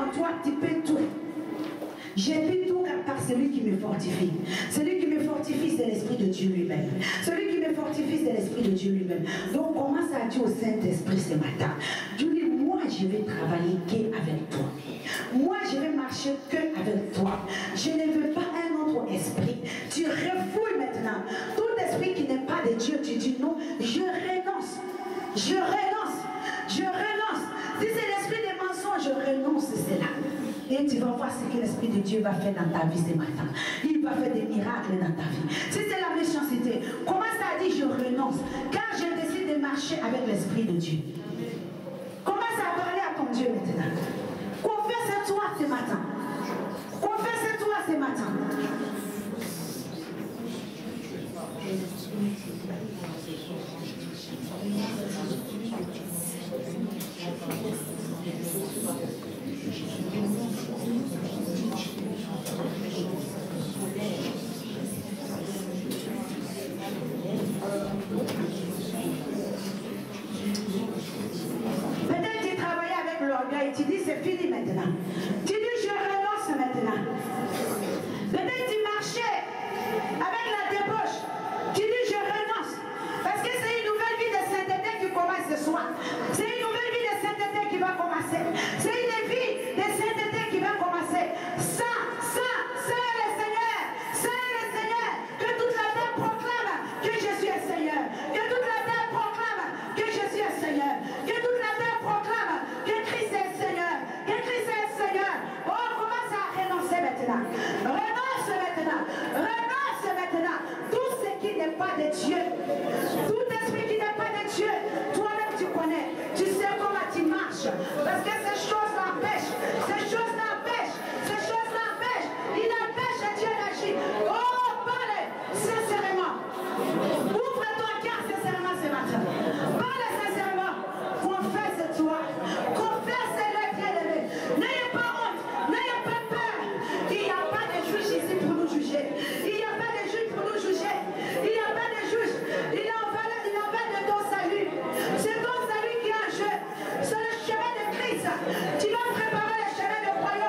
en toi, tu peux tout. J'ai pu tout par celui qui me fortifie. Celui qui me fortifie, c'est l'Esprit de Dieu lui-même. Celui qui me fortifie, c'est l'Esprit de Dieu lui-même. Donc commence à dire au Saint-Esprit ce matin. Dis-lui, moi je vais travailler qu'avec toi. Moi je vais marcher qu'avec toi. Je ne veux pas un autre esprit. Tu refoules maintenant. Tout esprit qui n'est pas de Dieu, tu dis non, je renonce. Je renonce. Je renonce. Si c'est l'esprit des mensonges, je renonce à cela. Et tu vas voir ce que l'Esprit de Dieu va faire dans ta vie ce matin. Il va faire des miracles dans ta vie. Si c'est la méchanceté, commence à dire je renonce. Car je décide de marcher avec l'Esprit de Dieu. Commence à parler à ton Dieu maintenant. Confesse-toi ce matin. Confesse-toi ce matin. Peut-être tu travailles avec l'orgueil, tu dis c'est fini maintenant. Tu dis je renonce maintenant. Peut-être tu marchais avec la débauche, tu dis je renonce. Parce que c'est une nouvelle vie de sainteté qui commence ce soir. C'est une nouvelle vie de sainteté qui va commencer. C'est une vie de sainteté qui va commencer. Saint est le Seigneur. Saint est le Seigneur. Que toute la terre proclame que je suis le Seigneur. Que toute la terre proclame que je suis le Seigneur. Que toute la terre proclame que Christ est le Seigneur. Que Christ est le Seigneur. Oh, commence à renoncer maintenant. Renonce maintenant. Renonce maintenant. Tout ce qui n'est pas de Dieu. Tout esprit qui n'est pas de Dieu. Toi-même tu connais. Tu sais comment tu marches. Parce que ces choses l'empêchent. Ces choses l'empêchent. Ces choses l'empêchent. Il empêche Dieu d'agir. Oh, parle sincèrement. Ouvre ton cœur sincèrement ce matin. Parle sincèrement. Confesse-toi. Confesse-le, bien-aimé. N'ayez pas honte. N'ayez pas peur. Il n'y a pas de juge ici pour nous juger. Il n'y a pas de juge pour nous juger. Il n'y a pas de juge. Il en va de ton salut. C'est ton salut qui est en jeu. C'est le chemin de Christ. Tu vas préparer le chemin du royaume.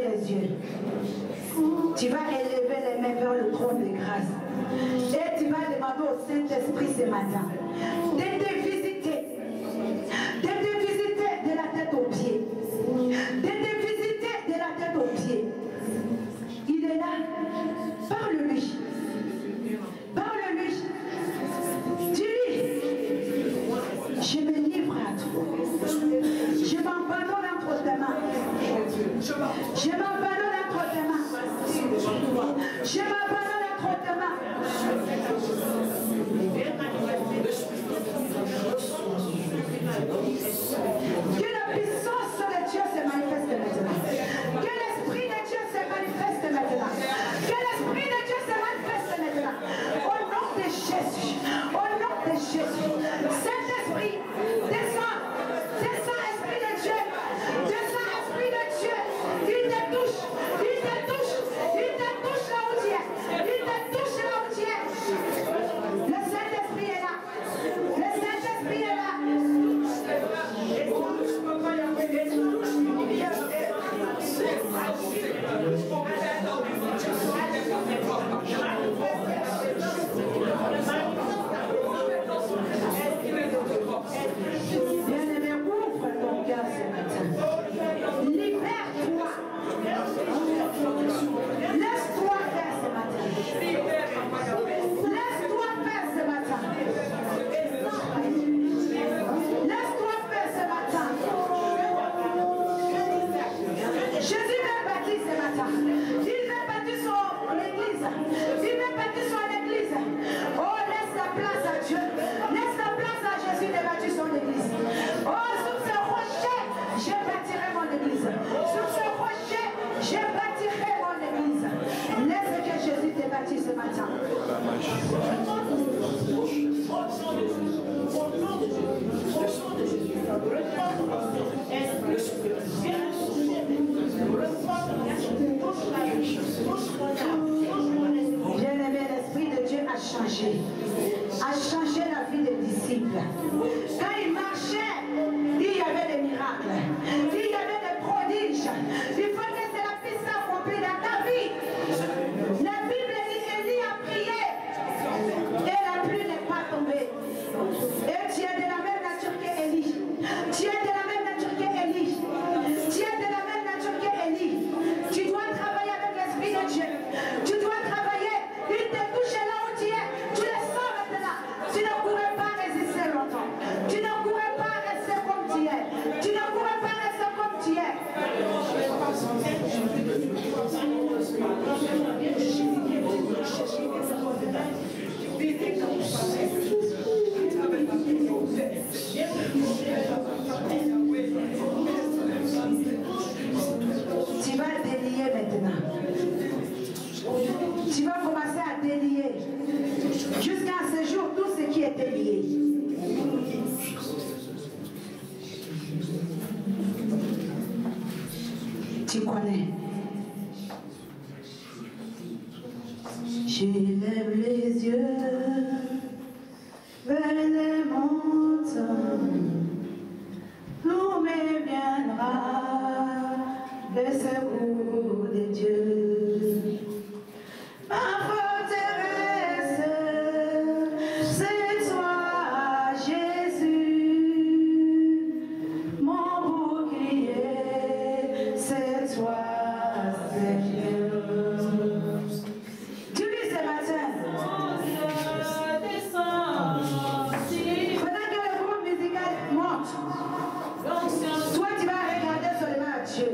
les yeux. Tu vas élever les mains vers le trône de grâce. Et tu vas demander au Saint-Esprit ce matin de te visiter. De te visiter de la tête aux pieds. De te visiter de la tête aux pieds. Il est là. Parle-lui. Parle-lui. Dis-lui. Je me livre à toi. Je m'abandonne entre tes mains. Je m'abandonne entre tes mains. Je m'abandonne entre tes mains. Que la puissance de Dieu se manifeste maintenant. Que l'Esprit de Dieu se manifeste maintenant. Que l'Esprit de Dieu se manifeste maintenant. Au nom de Jésus. Au nom de Jésus. Saint-Esprit, descends. Descends, Esprit de Dieu. Descends, Esprit de Dieu. Il te touche. Il te touche. Il te touche là où tu es. Il te touche là où tu es. Le Saint-Esprit est là. Le Saint-Esprit est là. Bien-aimé, ouvre ton cœur ce matin. Libère-toi. Laisse-toi faire ce matin. Laisse-toi faire ce matin. Laisse-toi faire ce matin. Jésus veut bâtir ce matin. Il veut bâtir son église. Il veut bâtir son église. Oh, laisse la place à Dieu. Laisse la place à Jésus de bâtir son église. Oh, sur ce rocher, je bâtirai mon église. Sur ce rocher, je bâtirai mon église. Laisse que Jésus te bâtisse ce matin. Bien-aimé, l'Esprit de Dieu a changé la vie des disciples. Quand ils marchaient, il y avait des miracles, il y avait des prodiges. Il faut que cela puisse s'accomplir dans ta vie. La Bible dit qu'Élie a prié et la pluie n'est pas tombée. Et tu es de la même nature qu'Élie. Tu es de la même nature qu'Élie. Tu es de la même nature qu'Élie. Tu dois travailler avec l'Esprit de Dieu. Tu dois travailler. Il te touche là où tu es. Tu le sens maintenant. Tu ne pourrais pas résister longtemps. Tu ne pourrais pas rester comme tu es. Tu ne pourrais pas rester comme tu es. Tu vas délier maintenant. Tu vas commencer à délier. Jusqu'à ce jour, tout ce qui était lié. Tu connais. Je lève les yeux vers les montagnes. D'où me viendra le secours de Dieu. Ma forteresse, c'est toi, Jésus. Mon bouclier, c'est toi, Seigneur. Tu lis ce matin. Pendant que le groupe musical monte, toi tu vas regarder seulement à Dieu.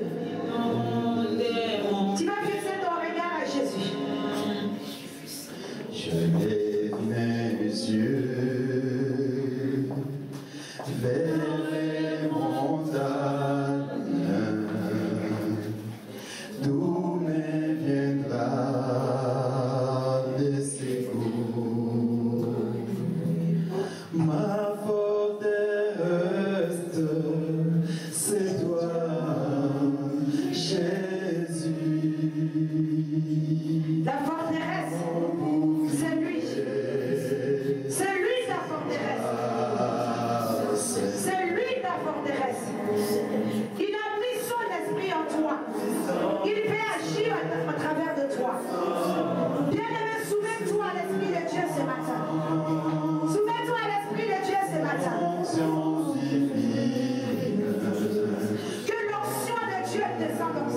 Tu vas fixer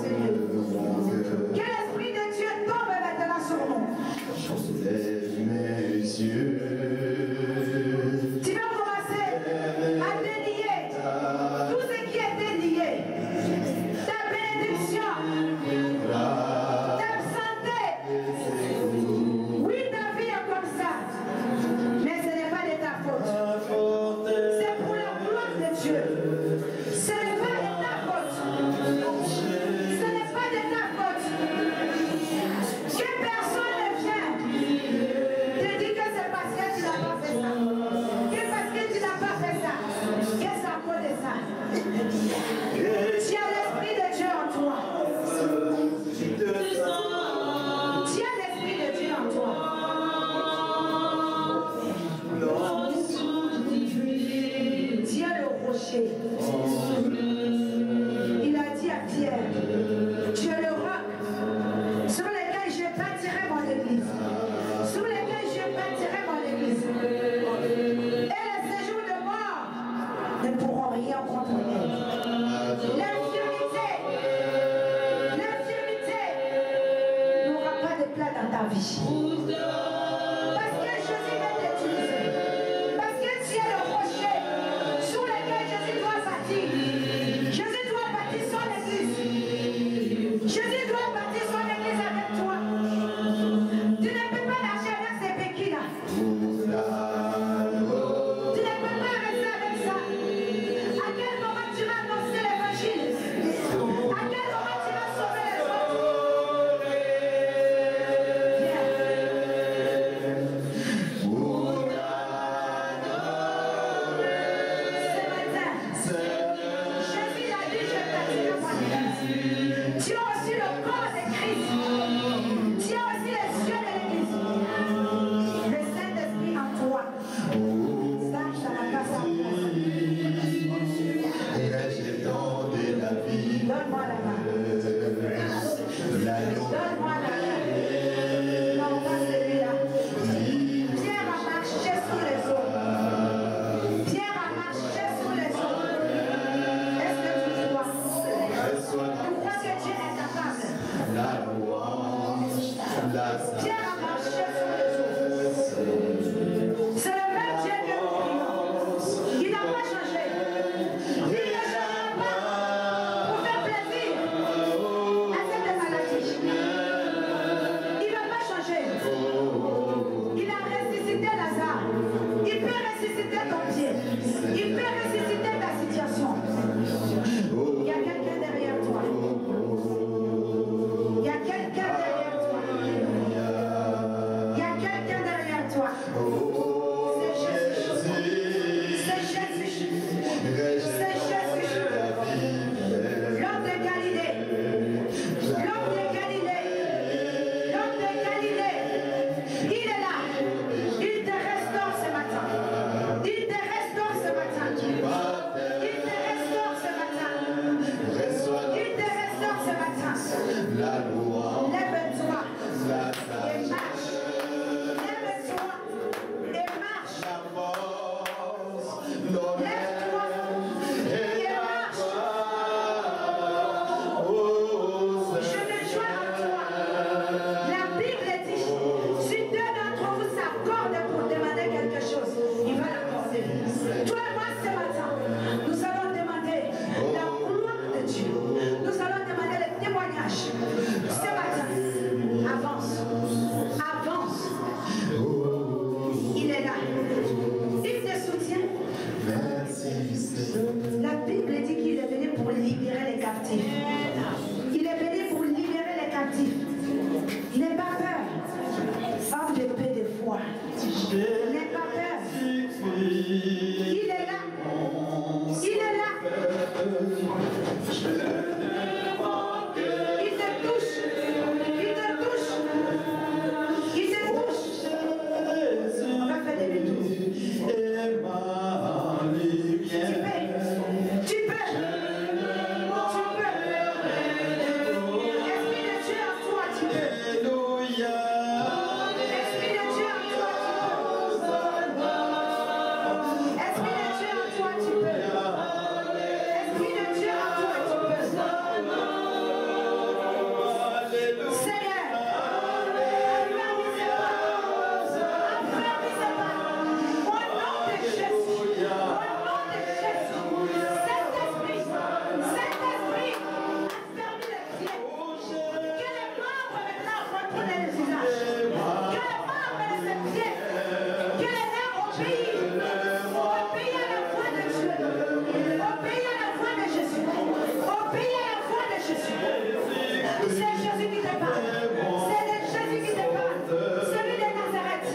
Seigneur. Que l'Esprit de Dieu tombe maintenant sur nous. Tu vas commencer à délier tout ce qui est délié. Ta bénédiction, ta santé. Oui, ta vie est comme ça. Mais ce n'est pas de ta faute. C'est pour la gloire de Dieu. Ce n'est pas de ta faute. Ce n'est pas de ta faute. Que personne ne vienne te dire que c'est parce que tu n'as pas fait ça. Que parce que tu n'as pas fait ça. Que c'est à cause de ça. Tu as l'Esprit de Dieu en toi. Tu as l'Esprit de Dieu en toi. Dieu le rocher. Il a dit à Pierre, tu es le roc sur lequel je bâtirai mon église. Sur lequel je bâtirai mon église. Et les séjours de mort ne pourront rien contre elle. L'infirmité n'aura pas de place dans ta vie. Parce que Jésus va t'utiliser. Parce que tu es le rocher sur lequel Jésus doit bâtir. Jésus doit bâtir son église. Jésus doit bâtir son église avec toi. Tu ne peux pas lâcher avec ces béquilles-là. Tu ne peux pas rester avec ça. À quel moment tu vas annoncer l'évangile? À quel moment tu vas sauver les autres? Viens. Ce matin, Jésus a dit, je bâtirai mon église. Tu as aussi le corps de Christ. Tu as aussi les yeux de l'église. Le Saint-Esprit en toi. Ça n'a pas sa Donne-moi la main. Donne-moi la main. Non, pas celui-là. Pierre a marché sur les eaux. Pierre a marché sur les eaux. Est-ce que tu crois? Tu crois que Dieu est capable? Pierre a marché sur les eaux. C'est le même Dieu que nous prions. Il n'a pas changé. Il ne changera pas pour faire plaisir à cette maladie. Il ne va pas changer. Il a ressuscité Lazare. Il peut ressusciter ton pied. Il peut ressusciter ta situation. Il y a quelqu'un derrière toi. Il y a quelqu'un derrière toi. Il y a quelqu'un derrière toi. C'est Jésus. C'est Jésus. C'est Jésus. L'homme de Galilée. L'homme de Galilée. L'homme de Galilée. Il est là. Il te restaure ce matin. Il te restaure ce matin. Il te restaure ce matin. Il te restaure ce matin. Lève-toi et marche. Lève-toi et marche. Lève-toi et marche. Je me joins à toi. La Bible dit, si deux d'entre vous s'accordent pour demander quelque chose, il va l'accorder. Toi et moi ce matin, nous allons demander la gloire de Dieu. Nous allons demander le témoignage. connaît le visage. Que les membres de ses pieds, que les nerfs obéissent. Obéis à la voix de Dieu. Obéis à la voix de Jésus. Obéis à la voix de Jésus. C'est Jésus qui te parle. C'est Jésus qui te parle. Celui de Nazareth.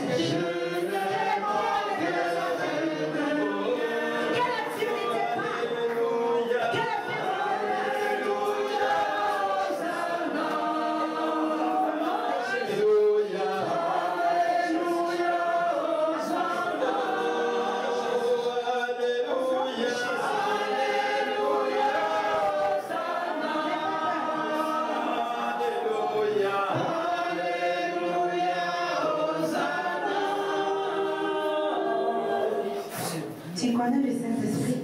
Tu connais le Saint-Esprit?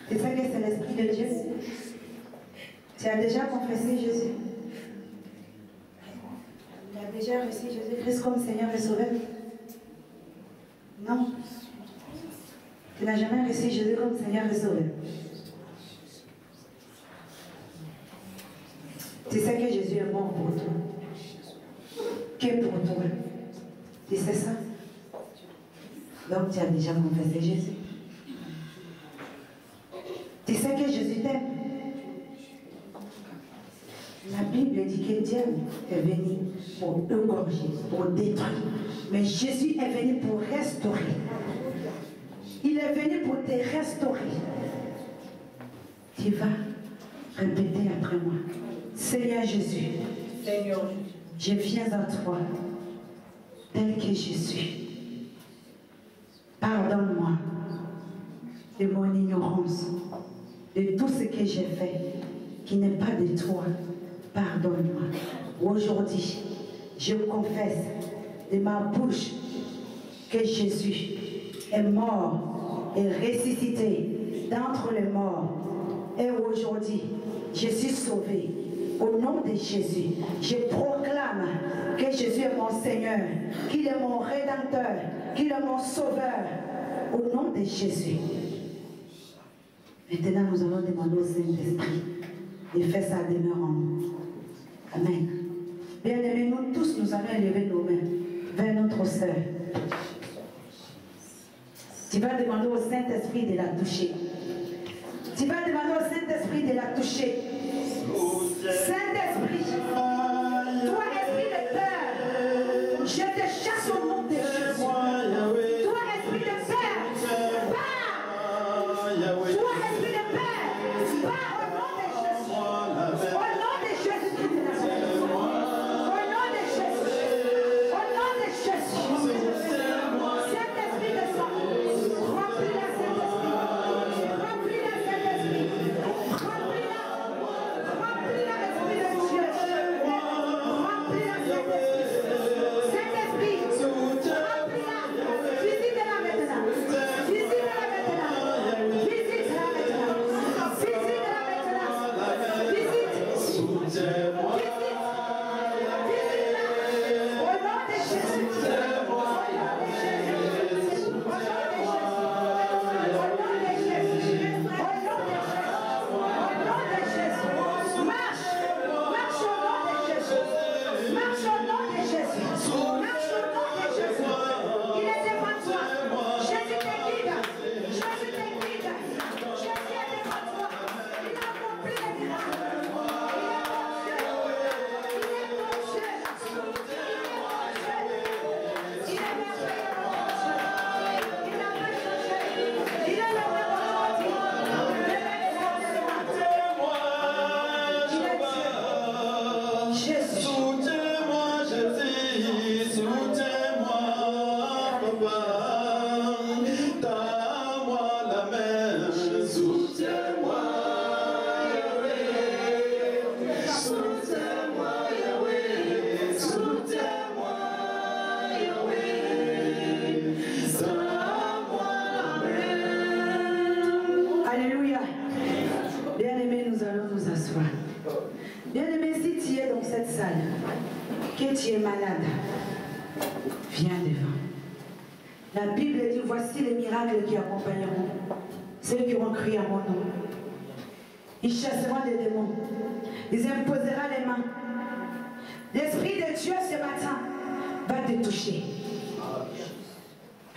Tu sais que c'est l'Esprit de Dieu? Tu as déjà confessé Jésus? Tu as déjà reçu Jésus-Christ comme Seigneur et Sauveur? Non. Tu n'as jamais reçu Jésus comme Seigneur et Sauveur. Tu sais que Jésus est mort pour toi. Que pour toi. Tu sais ça? Donc tu as déjà confessé Jésus. Tu sais que Jésus t'aime. La Bible dit que Dieu est venu pour égorger, pour détruire. Mais Jésus est venu pour restaurer. Il est venu pour te restaurer. Tu vas répéter après moi. Seigneur Jésus, je viens à toi tel que je suis. Pardonne-moi de mon ignorance, de tout ce que j'ai fait qui n'est pas de toi. Pardonne-moi. Aujourd'hui, je confesse de ma bouche que Jésus est mort et ressuscité d'entre les morts. Et aujourd'hui, je suis sauvé. Au nom de Jésus, je proclame que Jésus est mon Seigneur, qu'il est mon Rédempteur, qu'il est mon Sauveur. Au nom de Jésus. Maintenant, nous allons demander au Saint-Esprit de faire sa demeure en nous. Amen. Bien-aimés, nous tous, nous allons élever nos mains vers notre sœur. Tu vas demander au Saint-Esprit de la toucher. Tu vas demander au Saint-Esprit de la toucher. Saint-Esprit, toi, esprit de peur, je te chasse au nom de Jésus. Toi, esprit de peur, pars. Toi, esprit de peur, pars au nom de Jésus. Au nom de Jésus qui te l'appelle. Au nom de Jésus. Au nom de Jésus. Saint-Esprit de sang, remplis-la, Saint-Esprit. Remplis-la, Saint-Esprit. Remplis-la. Remplis-la, Esprit de Dieu. Remplis-la, Saint-Esprit. Saint-Esprit, remplis-la. Visite-la maintenant. Visite-la maintenant. Visite-la maintenant. Visite-la maintenant. Visite. Visite-la. Au nom de Jésus. Au nom de Jésus. Au nom de Jésus. Au nom de Jésus. Au nom de Jésus. Marche. Marche au nom de Jésus. Marche au nom de Jésus. Marche au nom de Jésus. Il est devant toi. Jésus te guide. Jésus te guide. Jésus est devant toi. Il a accompli les miracles. Il est bon Dieu. Il est bon Dieu. Il est merveilleux. Il n'a pas changé. Il est le même aujourd'hui. Le même éternellement. Il est Dieu. Jésus. Soutiens-moi, Jésus, soutiens-moi, papa. Tends-moi la main, soutiens-moi, Yahweh. Soutiens-moi, Yahweh. Soutiens-moi, Yahweh. Tends-moi la main. Alléluia. Bien-aimés, nous allons nous asseoir. Bien-aimé, si tu es dans cette salle, que tu es malade, viens devant. La Bible dit, voici les miracles qui accompagneront ceux qui vont crier à mon nom. Ils chasseront des démons. Ils imposeront les mains. L'Esprit de Dieu ce matin va te toucher.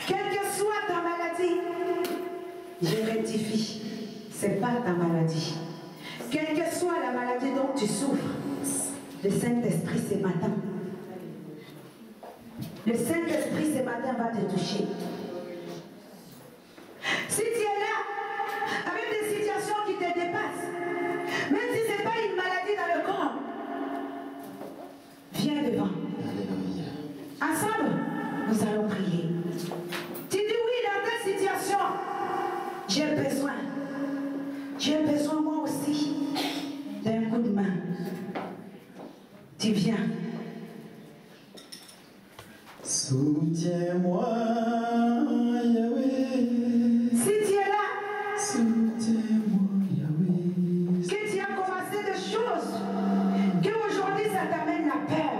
Quelle que soit ta maladie, je rectifie. Ce n'est pas ta maladie. Quelle que soit la maladie dont tu souffres, le Saint-Esprit ce matin, le Saint-Esprit ce matin va te toucher. Si tu es là, avec des situations qui te dépassent, même si ce n'est pas une maladie dans le corps, viens devant. Ensemble, nous allons prier. Tu dis oui dans ta situation, j'ai besoin moi aussi d'un coup de main. Tu viens. Soutiens-moi, Yahweh. Si tu es là, Soutiens-moi, Yahweh. que tu as commencé des choses, qu'aujourd'hui ça t'amène la peur.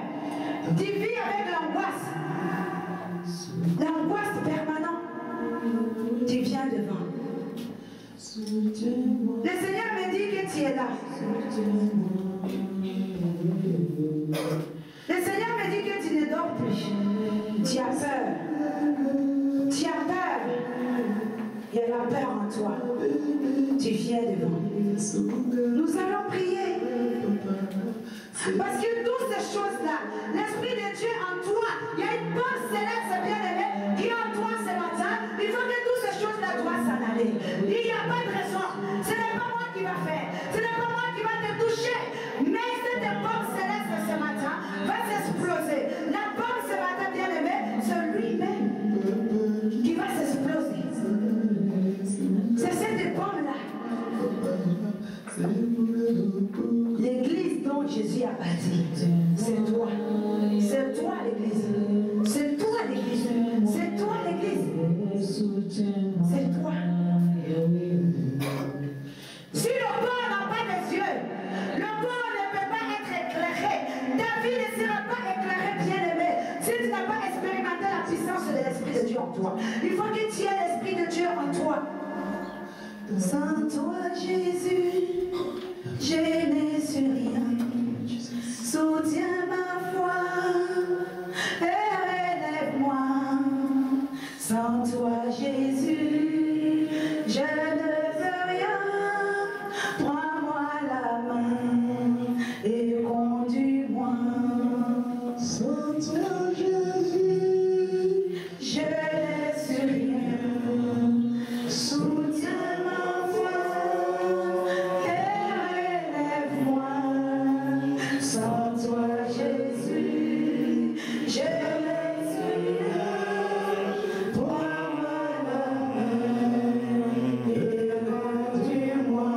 Tu vis avec l'angoisse permanente. Tu viens devant. Le Seigneur me dit que tu es là. Le Seigneur me dit que tu ne dors plus. Tu as peur. Tu as peur. Il y a la peur en toi. Tu viens devant. Nous allons prier. Parce que toutes ces choses-là, l'Esprit de Dieu en toi, il y a une bonne céleste bien-aimée qui est en toi ce matin. Il faut que toutes ces choses-là doivent s'en aller. Il n'y a pas de raison. Ce n'est pas moi qui va faire. Ce n'est pas moi qui va te toucher. Mais cette bombe céleste ce matin va s'exploser. La bombe ce matin, bien-aimée, c'est lui-même qui va s'exploser. C'est cette bombe-là. L'église dont Jésus a bâti, c'est toi. C'est toi l'église. C'est toi l'église. C'est toi l'église. C'est toi. Si le corps n'a pas de yeux, le corps ne peut pas être éclairé. Ta vie ne sera pas éclairée, bien-aimé, si tu n'as pas expérimenté la puissance de l'Esprit de Dieu en toi. Il faut que tu aies l'Esprit de Dieu en toi. Sans toi, Jésus, je n'ai su rien. Soutiens ma foi et relève-moi. Sans toi, Jésus, je ne veux rien. Prends-moi la main et conduis-moi. Sans toi, Jésus, je n'ai su rien. Soutiens ma foi et relève-moi. Sans toi, Jésus, je n'ai su rien. Prends-moi la main et conduis-moi.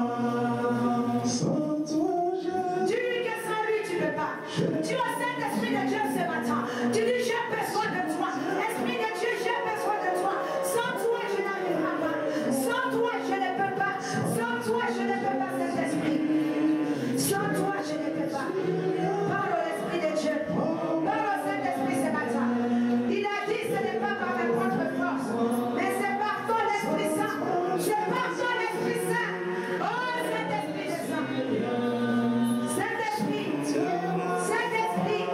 Sans toi, Jésus. Tu dis que sans lui, tu ne peux pas. Tu as cet esprit de Dieu ce matin. Tu dis, j'ai besoin de toi. Esprit de Dieu, j'ai besoin de toi. Sans toi, je n'arriverai pas. Sans toi, je ne peux pas. Sans toi, je ne peux pas, cet esprit. Sans toi, je ne peux pas. Parle au l'Esprit de Dieu. Parle au Saint-Esprit ce matin. Il a dit, ce n'est pas par ma propre force, mais c'est par ton Esprit Saint. C'est par ton Esprit Saint. Oh, Saint-Esprit de Saint. Saint-Esprit. Saint-Esprit.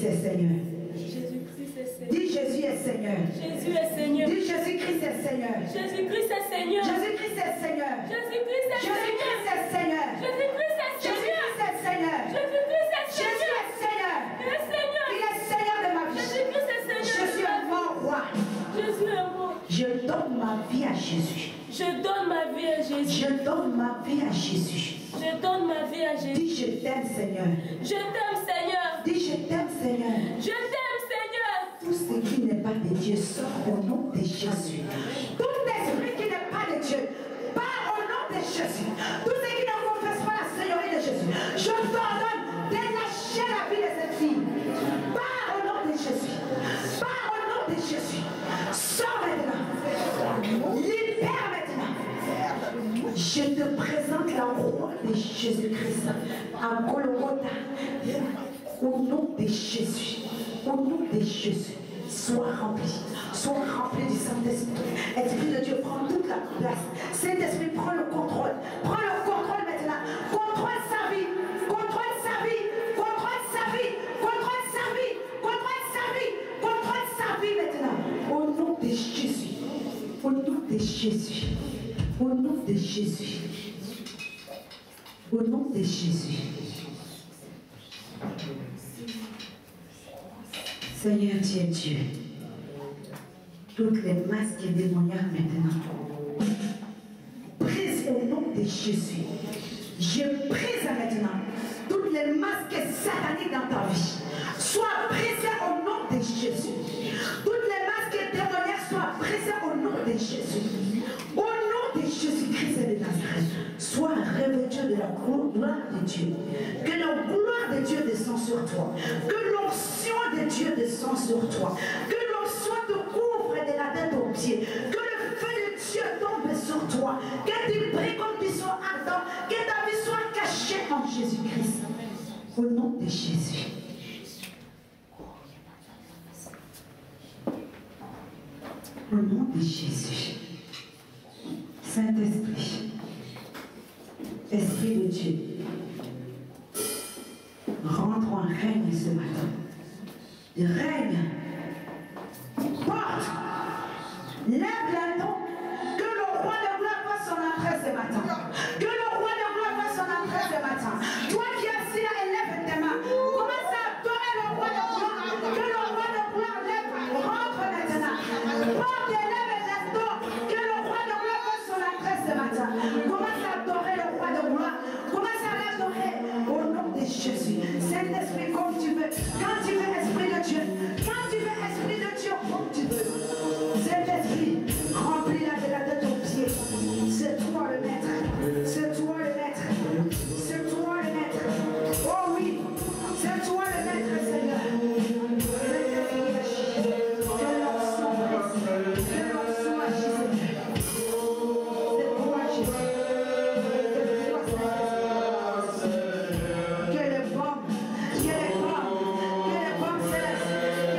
est Seigneur. Jésus-Christ est Seigneur. Dis Jésus est Seigneur. Jésus est Seigneur. Dis Jésus-Christ est Seigneur. Jésus-Christ est Seigneur. Jésus-Christ est Seigneur. Jésus-Christ est Seigneur. Jésus-Christ est Seigneur. Jésus-Christ est Seigneur. Jésus-Christ est Seigneur. Jésus-Christ est Jésus Seigneur. est Seigneur. Il est Seigneur. Il est Seigneur de ma vie. Jésus-Christ est Seigneur. Je suis un mort roi. Jésus est mort. Je donne ma vie à Jésus. Je donne ma vie à Jésus. Je donne ma vie à Jésus. Je donne ma vie à Jésus. Dis je t'aime Seigneur. Je t'aime Seigneur. Dis je t'aime Seigneur. Je t'aime Seigneur. Tout ce qui n'est pas de Dieu sort au nom de Jésus. Tout esprit qui n'est pas de Dieu part au nom de Jésus. Tout ce qui ne confesse pas la Seigneurie de Jésus, je t'ordonne de lâcher la vie de cette fille. Part au nom de Jésus. Part au nom de Jésus. Sors maintenant. Libère maintenant. Je te présente la croix de Jésus-Christ à Golgotha. Au nom de Jésus. Au nom de Jésus. Sois rempli du Saint-Esprit. Esprit de Dieu, prends toute la place. Saint-Esprit, prends le contrôle. Prends le contrôle maintenant. Contrôle sa vie. Contrôle sa vie. Contrôle sa vie. Contrôle sa vie. Contrôle sa vie. Contrôle sa vie maintenant. Au nom de Jésus. Au nom de Jésus. Au nom de Jésus. Au nom de Jésus. Seigneur, tu es Dieu. Toutes les masques démoniaques maintenant, prise au nom de Jésus. Je prise maintenant toutes les masques sataniques dans ta vie. Sois brisées au nom de Jésus. Toutes les masques démoniaques soient brisées au nom de Jésus. Au nom de Jésus-Christ de Nazareth, sois revêtu de la gloire de Dieu. Que la gloire de Dieu descende sur toi. Que l'onction de Dieu descende sur toi. Que l'onction te couvre de la tête aux pieds. Que le feu de Dieu tombe sur toi. Que tu brilles comme tu sois ardent. Que ta vie soit cachée en Jésus-Christ. Au nom de Jésus. Au nom de Jésus. Saint-Esprit, Esprit de Dieu, rentre en règne ce matin. Règne, porte, lève la tombe, que le roi de gloire fasse son entrée ce matin. Que le roi de gloire fasse son entrée ce matin. Toi qui es assis là, élève tes mains. Commence à adorer le roi de gloire. Que le roi de gloire lève, rentre maintenant. Porte et lève la tombe, que le roi de gloire fasse son entrée ce matin. Commence à adorer le roi de gloire. Commence à l'adorer au nom de Jésus. Saint-Esprit, comme tu veux. Quand tu veux, Esprit de Dieu. Quand tu veux, Esprit de Dieu, comme tu veux. Saint-Esprit, remplis-la de la tête aux pieds. C'est toi le maître. C'est toi le maître. C'est toi le maître. Oh oui, c'est toi le maître, Seigneur. Saint-Esprit, agis. Que l'onction brise. Que l'onction agisse. C'est toi, Jésus. C'est toi, Saint-Esprit. Que les bombes célestes, que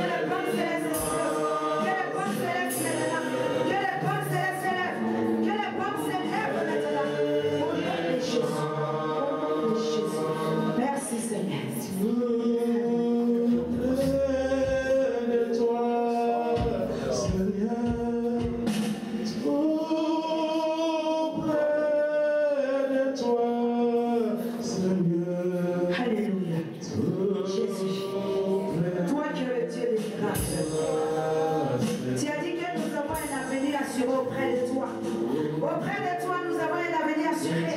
les bombes célestes explosent. Que les bombes célestes maintenant. Que les bombes célestes s'élèvent. Que les bombes s'élèvent maintenant. Au nom de Jésus. Au nom de Jésus. Merci, Seigneur. Alléluia. Jésus, toi qui es le Dieu des miracles, tu as dit que nous avons un avenir assuré auprès de toi. Auprès de toi, nous avons un avenir assuré.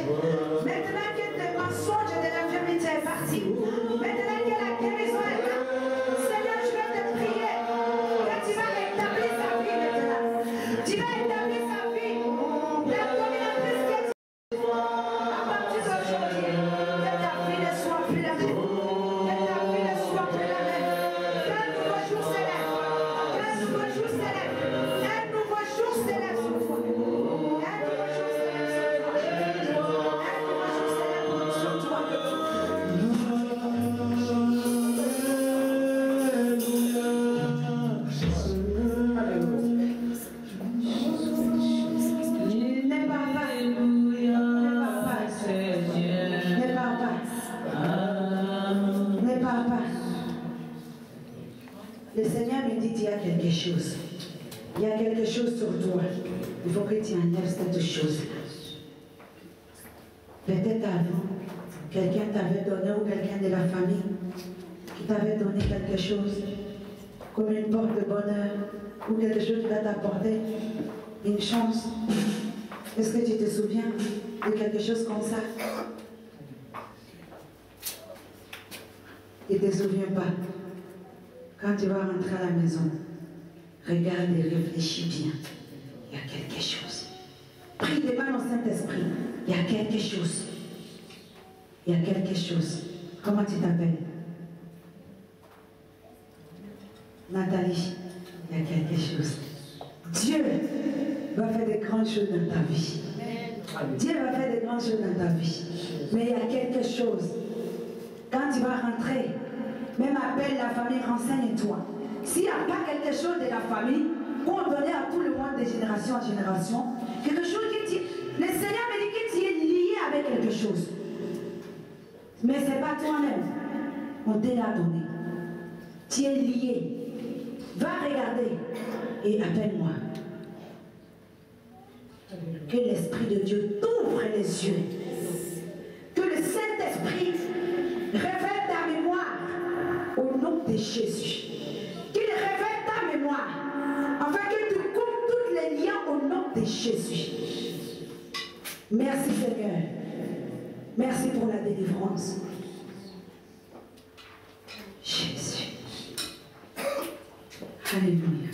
Maintenant que tes mensonges de l'infirmité est parti, maintenant que la guérison est là, Seigneur, je vais te prier que tu vas établir sa vie maintenant. Tu vas établir sa vie. La dominatrice que tu à partir d'aujourd'hui, que ta vie ne soit plus la même. Que ta vie ne soit plus la même. Que un nouveau jour s'élève. Le Seigneur me dit qu'il y a quelque chose. Il y a quelque chose sur toi. Il faut que tu enlèves cette chose-là. Peut-être avant, quelqu'un t'avait donné ou quelqu'un de la famille qui t'avait donné quelque chose, comme une porte de bonheur ou quelque chose qui va t'apporter une chance. Est-ce que tu te souviens de quelque chose comme ça? Tu ne te souviens pas. Quand tu vas rentrer à la maison, regarde et réfléchis bien. Il y a quelque chose. Prie, demande au Saint-Esprit. Il y a quelque chose. Il y a quelque chose. Comment tu t'appelles? Nathalie. Il y a quelque chose. Dieu va faire des grandes choses dans ta vie. Dieu va faire des grandes choses dans ta vie. Mais il y a quelque chose. Quand tu vas rentrer, même appelle la famille, renseigne-toi. S'il n'y a pas quelque chose de la famille, qu'on donnait à tout le monde de génération en génération, quelque chose qui dit, le Seigneur me dit que tu es lié avec quelque chose. Mais ce n'est pas toi-même. On te l'a donné. Tu es lié. Va regarder et appelle-moi. Que l'Esprit de Dieu t'ouvre les yeux. Que le Saint-Esprit révèle ta mémoire au nom de Jésus. Qu'il révèle ta mémoire afin que tu coupes tous les liens au nom de Jésus. Merci Seigneur. Merci pour la délivrance. Jésus. Alléluia.